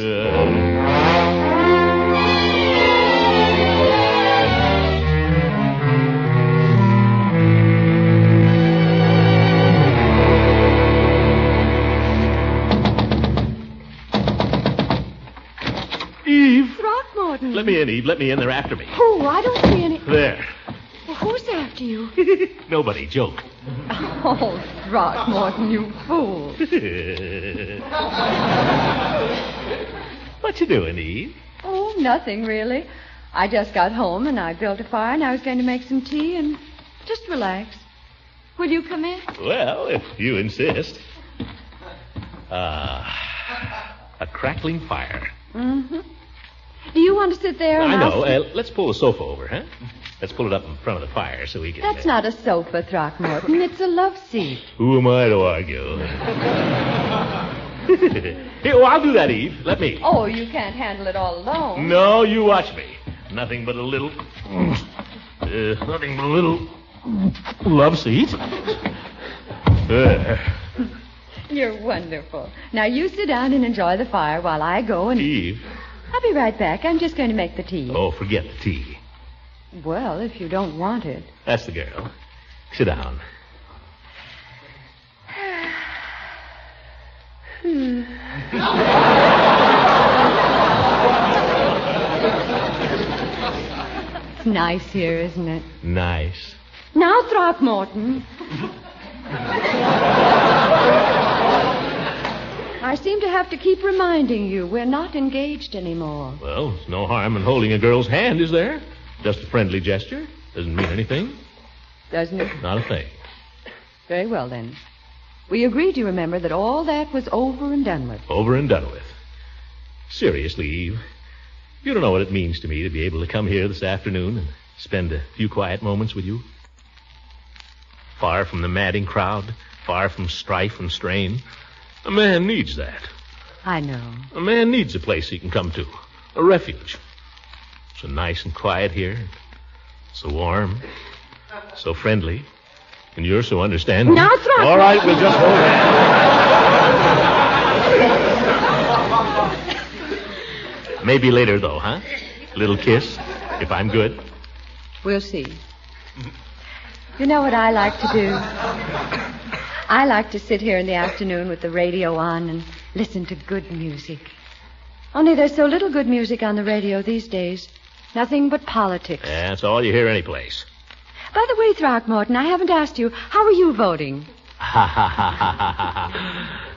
Eve. Throckmorton. Let me in, Eve. Let me in. They're after me. Oh, I don't see any. There. Well, who's after you? Nobody. Joke. Oh, Throckmorton, you fool. What you doing, Eve? Oh, nothing, really. I just got home, and I built a fire, and I was going to make some tea and just relax. Will you come in? Well, if you insist. A crackling fire. Mm-hmm. Do you want to sit there? I know. Let's pull the sofa over, huh? Let's pull it up in front of the fire so we can... That's not a sofa, Throckmorton. It's a love seat. Who am I to argue? Here, I'll do that, Eve. Let me. Oh, you can't handle it all alone. No, you watch me. Nothing but a little... nothing but a little... love seat. You're wonderful. Now, you sit down and enjoy the fire while I go and... Eve. I'll be right back. I'm just going to make the tea. Oh, forget the tea. Well, if you don't want it. That's the girl. Sit down. It's nice here, isn't it? Nice. Now, Throckmorton. I seem to have to keep reminding you we're not engaged anymore. Well, there's no harm in holding a girl's hand, is there? Just a friendly gesture. Doesn't mean anything. Doesn't it? Not a thing. Very well, then. We agreed, you remember, that all that was over and done with. Over and done with. Seriously, Eve, you don't know what it means to me to be able to come here this afternoon and spend a few quiet moments with you. Far from the madding crowd, far from strife and strain. A man needs that. I know. A man needs a place he can come to. A refuge. So nice and quiet here. So warm. So friendly. And you're so understanding. Now, Throckmorton. All right, we'll just hold hands. Maybe later, though, huh? A little kiss, if I'm good. We'll see. You know what I like to do? I like to sit here in the afternoon with the radio on and listen to good music. Only there's so little good music on the radio these days. Nothing but politics. Yeah, that's all you hear anyplace. By the way, Throckmorton, I haven't asked you, how are you voting?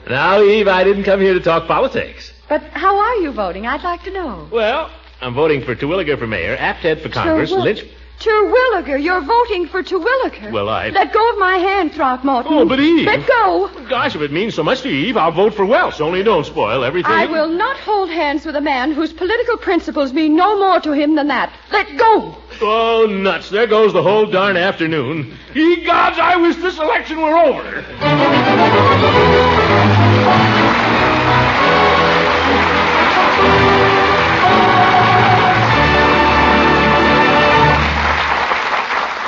Now, Eve, I didn't come here to talk politics. But how are you voting? I'd like to know. Well, I'm voting for Terwilliger for mayor, Apted for Congress, Lynch... Terwilliger, you're voting for Terwilliger. Well, Let go of my hand, Throckmorton. Oh, but Eve... Let go. Gosh, if it means so much to you, Eve, I'll vote for Welsh, only don't spoil everything. I will not hold hands with a man whose political principles mean no more to him than that. Let go. Oh, nuts. There goes the whole darn afternoon. Ye gods, I wish this election were over.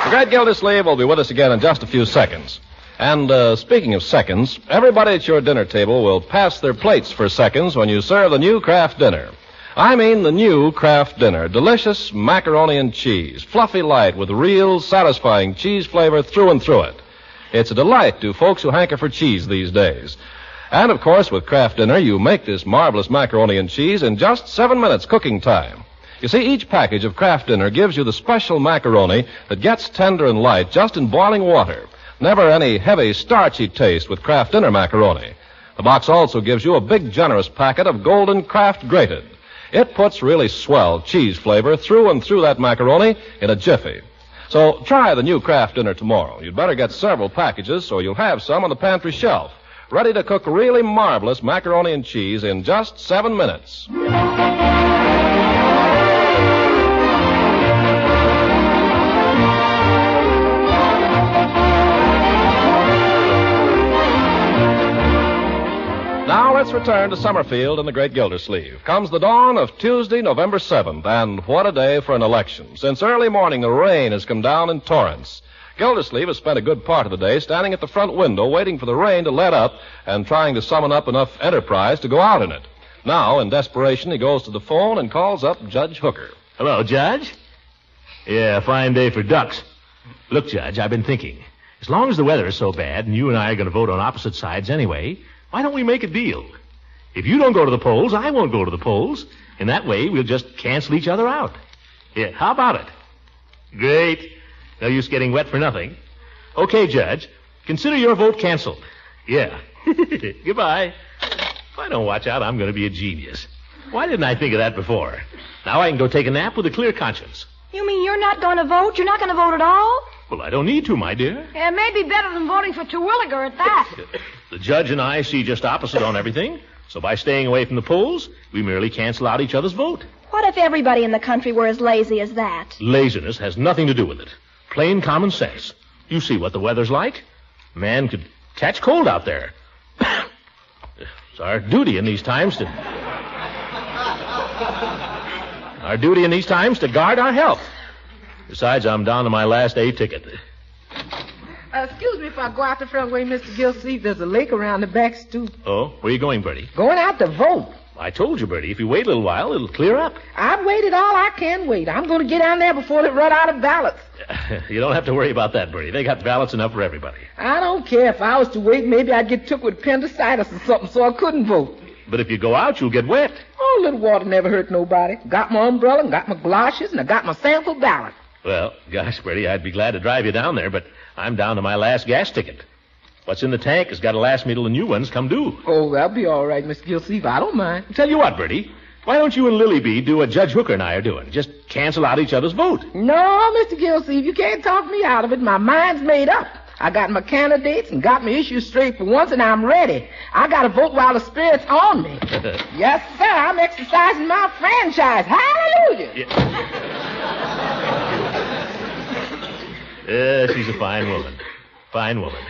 The great Gildersleeve will be with us again in just a few seconds. And speaking of seconds, everybody at your dinner table will pass their plates for seconds when you serve the new Kraft dinner. I mean the new Kraft dinner. Delicious macaroni and cheese, fluffy light with real satisfying cheese flavor through and through it. It's a delight to folks who hanker for cheese these days. And, of course, with Kraft dinner, you make this marvelous macaroni and cheese in just 7 minutes cooking time. You see, each package of Kraft dinner gives you the special macaroni that gets tender and light just in boiling water. Never any heavy, starchy taste with Kraft dinner macaroni. The box also gives you a big, generous packet of golden Kraft grated. It puts really swell cheese flavor through and through that macaroni in a jiffy. So try the new Kraft dinner tomorrow. You'd better get several packages so you'll have some on the pantry shelf, ready to cook really marvelous macaroni and cheese in just 7 minutes. Now let's return to Summerfield and the great Gildersleeve. Comes the dawn of Tuesday, November 7th, and what a day for an election. Since early morning, the rain has come down in torrents. Gildersleeve has spent a good part of the day standing at the front window waiting for the rain to let up and trying to summon up enough enterprise to go out in it. Now, in desperation, he goes to the phone and calls up Judge Hooker. Hello, Judge. Yeah, fine day for ducks. Look, Judge, I've been thinking. As long as the weather is so bad and you and I are going to vote on opposite sides anyway, why don't we make a deal? If you don't go to the polls, I won't go to the polls. In that way, we'll just cancel each other out. Yeah, how about it? Great. No use getting wet for nothing. Okay, Judge. Consider your vote canceled. Yeah. Goodbye. If I don't watch out, I'm going to be a genius. Why didn't I think of that before? Now I can go take a nap with a clear conscience. You mean you're not going to vote? You're not going to vote at all? Well, I don't need to, my dear. Yeah, it may be better than voting for Terwilliger at that. The judge and I see just opposite on everything, so by staying away from the polls, we merely cancel out each other's vote. What if everybody in the country were as lazy as that? Laziness has nothing to do with it. Plain common sense. You see what the weather's like. A man could catch cold out there. It's our duty in these times to... guard our health. Besides, I'm down to my last A ticket. Excuse me if I go out the front way, Mr. Gildersleeve. There's a lake around the back stoop. Oh, where are you going, Bertie? Going out to vote. I told you, Bertie, if you wait a little while, it'll clear up. I've waited all I can wait. I'm going to get down there before they run out of ballots. You don't have to worry about that, Bertie. They got ballots enough for everybody. I don't care. If I was to wait, maybe I'd get took with appendicitis or something, so I couldn't vote. But if you go out, you'll get wet. Oh, a little water never hurt nobody. Got my umbrella and got my galoshes and I got my sample ballot. Well, gosh, Bertie, I'd be glad to drive you down there, but I'm down to my last gas ticket. What's in the tank has got to last me till the new ones come due. Oh, that'll be all right, Mr. Gildersleeve. I don't mind. Tell you what, Bertie, why don't you and Lily B do what Judge Hooker and I are doing? Just cancel out each other's vote. No, Mr. Gildersleeve, you can't talk me out of it. My mind's made up. I got my candidates and got my issues straight for once, and I'm ready. I got to vote while the spirit's on me. Yes, sir, I'm exercising my franchise. Hallelujah. She's a fine woman. Fine woman.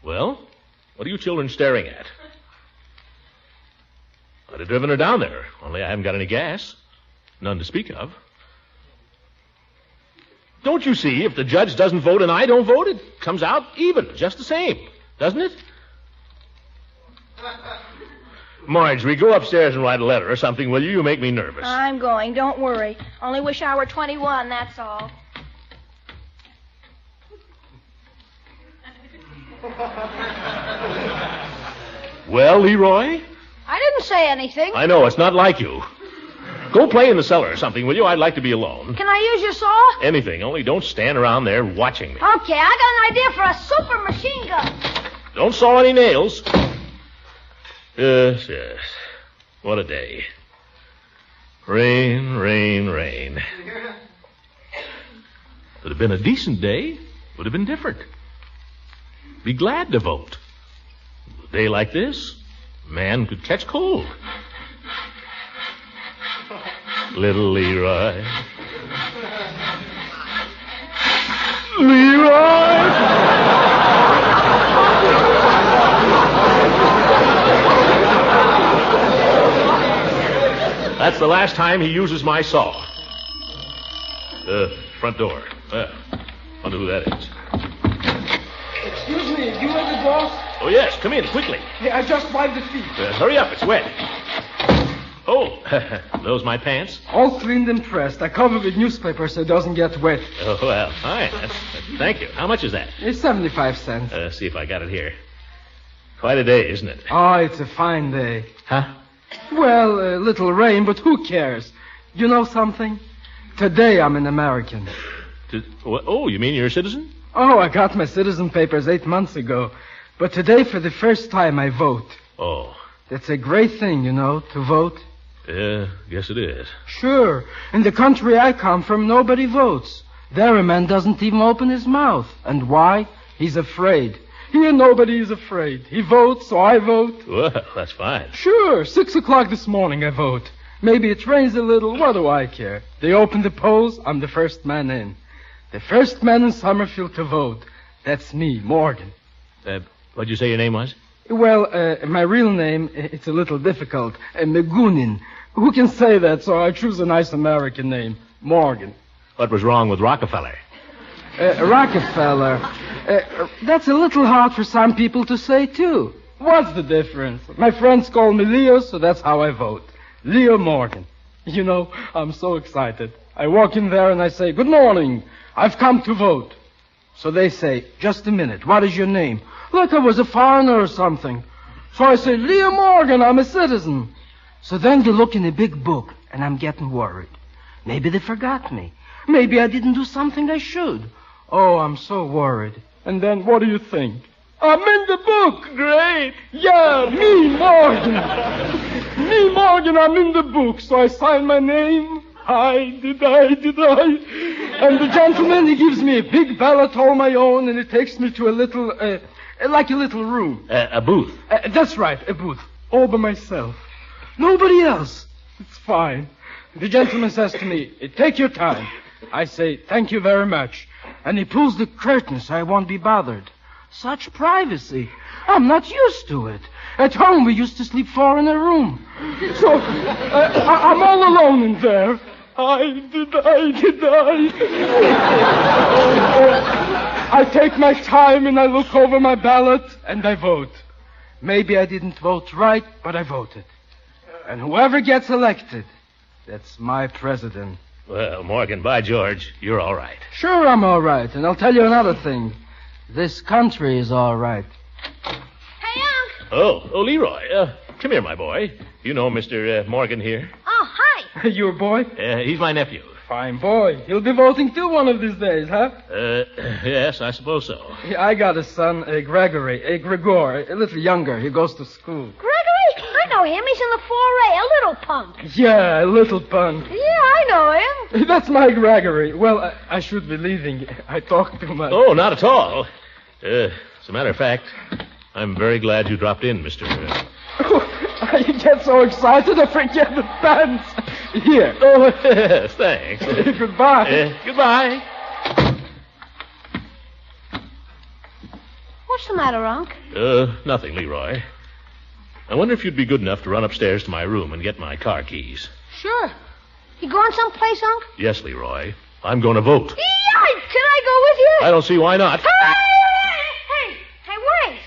Well, what are you children staring at? I'd have driven her down there, only I haven't got any gas. None to speak of. Don't you see, if the judge doesn't vote and I don't vote, it comes out even, just the same, doesn't it? Marjorie, go upstairs and write a letter or something, will you? You make me nervous. I'm going. Don't worry. Only wish I were 21, that's all. Well, Leroy? I didn't say anything. I know, it's not like you. Go play in the cellar or something, will you? I'd like to be alone. Can I use your saw? Anything, only don't stand around there watching me. Okay, I got an idea for a super machine gun. Don't saw any nails. Yes. What a day. Rain, rain, rain. If it had been a decent day, would have been different. Be glad to vote. A day like this, a man could catch cold. Little Leroy. Leroy! That's the last time he uses my saw. Front door. Wonder who that is. Excuse me, you are the boss? Oh, yes, come in, quickly. Hey, I just wiped the feet. Hurry up, it's wet. Oh, those my pants? All cleaned and pressed. I cover with newspaper so it doesn't get wet. Oh, well, fine. Thank you. How much is that? It's 75 cents. See if I got it here. Quite a day, isn't it? Oh, it's a fine day. Huh? Well, a little rain, but who cares? You know something? Today I'm an American. Oh, you mean you're a citizen? Oh, I got my citizen papers 8 months ago. But today, for the first time, I vote. Oh. That's a great thing, you know, to vote. Yeah, guess it is. Sure. In the country I come from, nobody votes. There a man doesn't even open his mouth. And why? He's afraid. Here nobody is afraid. He votes, so I vote. Well, that's fine. Sure. 6 o'clock this morning I vote. Maybe it rains a little. What do I care? They open the polls. I'm the first man in. The first man in Summerfield to vote. That's me, Morgan. What'd you say your name was? Well, my real name, it's a little difficult. Megunin. Who can say that, so I choose a nice American name. Morgan. What was wrong with Rockefeller? Rockefeller. That's a little hard for some people to say, too. What's the difference? My friends call me Leo, so that's how I vote. Leo Morgan. You know, I'm so excited. I walk in there and I say, "Good morning. I've come to vote." So they say, "Just a minute. What is your name?" Like I was a foreigner or something. So I say, "Leo Morgan, I'm a citizen." So then they look in a big book, and I'm getting worried. Maybe they forgot me. Maybe I didn't do something I should. Oh, I'm so worried. And then what do you think? I'm in the book. Great. Yeah, me, Morgan. Me, Morgan, I'm in the book. So I sign my name. Did I? And the gentleman, he gives me a big ballot all my own, and it takes me to a little, like a little room. A booth? That's right, a booth. All by myself. Nobody else. It's fine. The gentleman says to me, "Take your time." I say, "Thank you very much." And he pulls the curtain so I won't be bothered. Such privacy. I'm not used to it. At home, we used to sleep 4 in a room. So, I'm all alone in there. Did I? I take my time and I look over my ballot and I vote. Maybe I didn't vote right, but I voted. And whoever gets elected, that's my president. Well, Morgan, by George, you're all right. Sure, I'm all right. And I'll tell you another thing. This country is all right. Hey, Unc. Oh, Leroy. Come here, my boy. You know Mr. Morgan here? Oh, hi. Your boy? He's my nephew. Fine boy. He'll be voting too one of these days, huh? Yes, I suppose so. Yeah, I got a son, Gregory. Gregor, a little younger. He goes to school. Gregory? I know him. He's in the 4A, a little punk. Yeah, a little punk. Yeah, I know him. That's my Gregory. Well, I should be leaving. I talk too much. Oh, not at all. As a matter of fact, I'm very glad you dropped in, Mr. I get so excited I forget the pants. Here. Oh, thanks. Goodbye. Goodbye. What's the matter, Unc? Nothing, Leroy. I wonder if you'd be good enough to run upstairs to my room and get my car keys. Sure. You going someplace, Unc? Yes, Leroy. I'm going to vote. Can I go with you? I don't see why not. Hey, wait.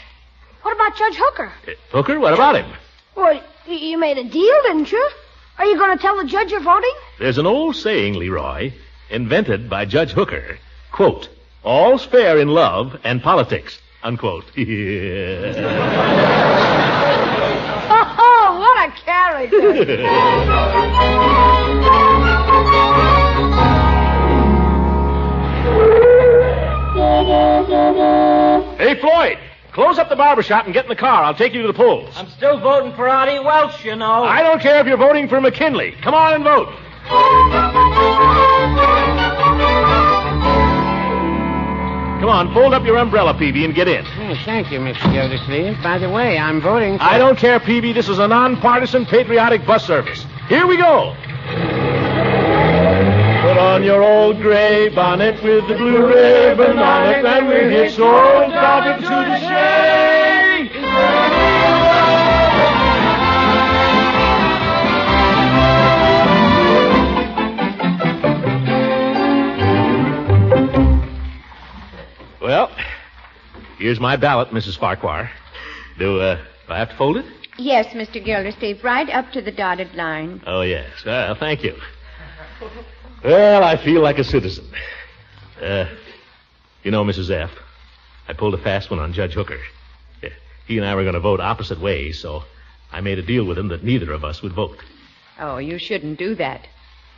What about Judge Hooker? Hooker? What about him? Well, you made a deal, didn't you? Are you going to tell the judge you're voting? There's an old saying, Leroy, invented by Judge Hooker. Quote, "All's fair in love and politics, unquote. Oh, what a character. Hey, Floyd, close up the barber shop and get in the car. I'll take you to the polls. I'm still voting for Artie Welch, you know. I don't care if you're voting for McKinley. Come on and vote. Come on, fold up your umbrella, Peavy, and get in. Oh, thank you, Mr. Gildersleeve. By the way, I'm voting for... I don't care, Peavy. This is a nonpartisan, patriotic bus service. Here we go. Put on your old gray bonnet with the blue ribbon on it, and we're here so down to the shade. Well, here's my ballot, Mrs. Farquhar. Do I have to fold it? Yes, Mr. Gildersleeve, right up to the dotted line. Oh, yes. Well, thank you. Well, I feel like a citizen. You know, Mrs. F., I pulled a fast one on Judge Hooker. He and I were going to vote opposite ways, so I made a deal with him that neither of us would vote. Oh, you shouldn't do that.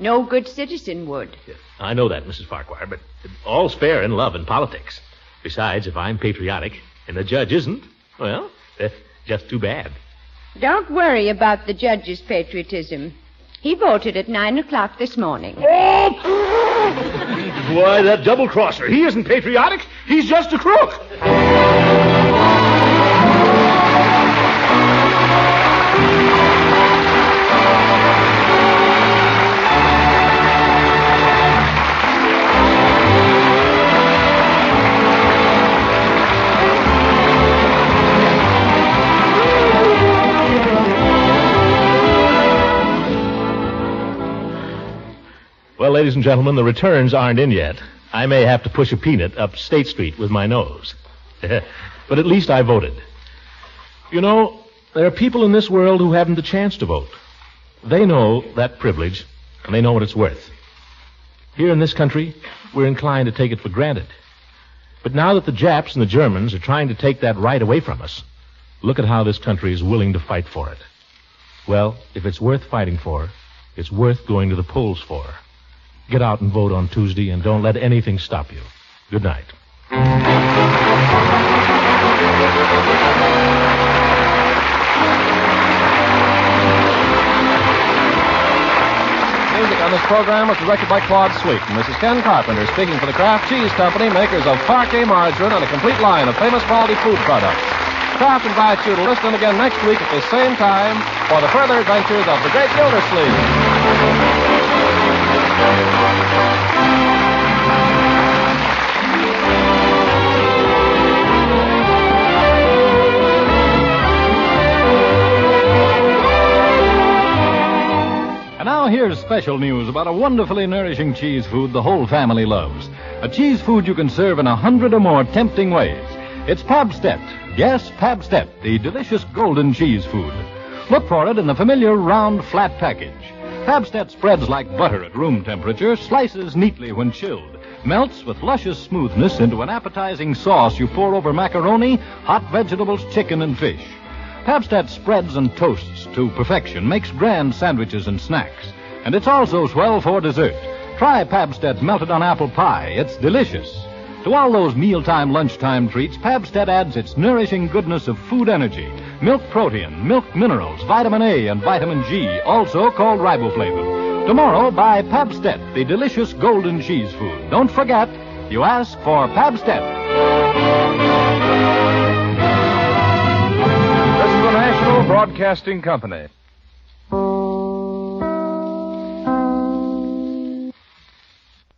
No good citizen would. I know that, Mrs. Farquhar, but all's fair in love and politics. Besides, if I'm patriotic and the judge isn't, well, that's just too bad. Don't worry about the judge's patriotism. He voted at 9 o'clock this morning. Why, that double-crosser. He isn't patriotic. He's just a crook. Well, ladies and gentlemen, the returns aren't in yet. I may have to push a peanut up State Street with my nose. But at least I voted. You know, there are people in this world who haven't the chance to vote. They know that privilege, and they know what it's worth. Here in this country, we're inclined to take it for granted. But now that the Japs and the Germans are trying to take that right away from us, look at how this country is willing to fight for it. Well, if it's worth fighting for, it's worth going to the polls for. Get out and vote on Tuesday, and don't let anything stop you. Good night. Music on this program was directed by Claude Sweet and Mrs. Ken Carpenter, speaking for the Kraft Cheese Company, makers of Parquet margarine and a complete line of famous quality food products. Kraft invites you to listen again next week at the same time for the further adventures of the great Gildersleeve. And now here's special news about a wonderfully nourishing cheese food the whole family loves. A cheese food you can serve in 100 or more tempting ways. It's Pabstet. Yes, Pabstet, the delicious golden cheese food. Look for it in the familiar round, flat package. Pabstet spreads like butter at room temperature, slices neatly when chilled, melts with luscious smoothness into an appetizing sauce you pour over macaroni, hot vegetables, chicken, and fish. Pabstet spreads and toasts to perfection, makes grand sandwiches and snacks. And it's also swell for dessert. Try Pabstet melted on apple pie. It's delicious. To all those mealtime, lunchtime treats, Pabstet adds its nourishing goodness of food energy, milk protein, milk minerals, vitamin A, and vitamin G, also called riboflavin. Tomorrow, buy Pabstet, the delicious golden cheese food. Don't forget, you ask for Pabstet. This is the National Broadcasting Company.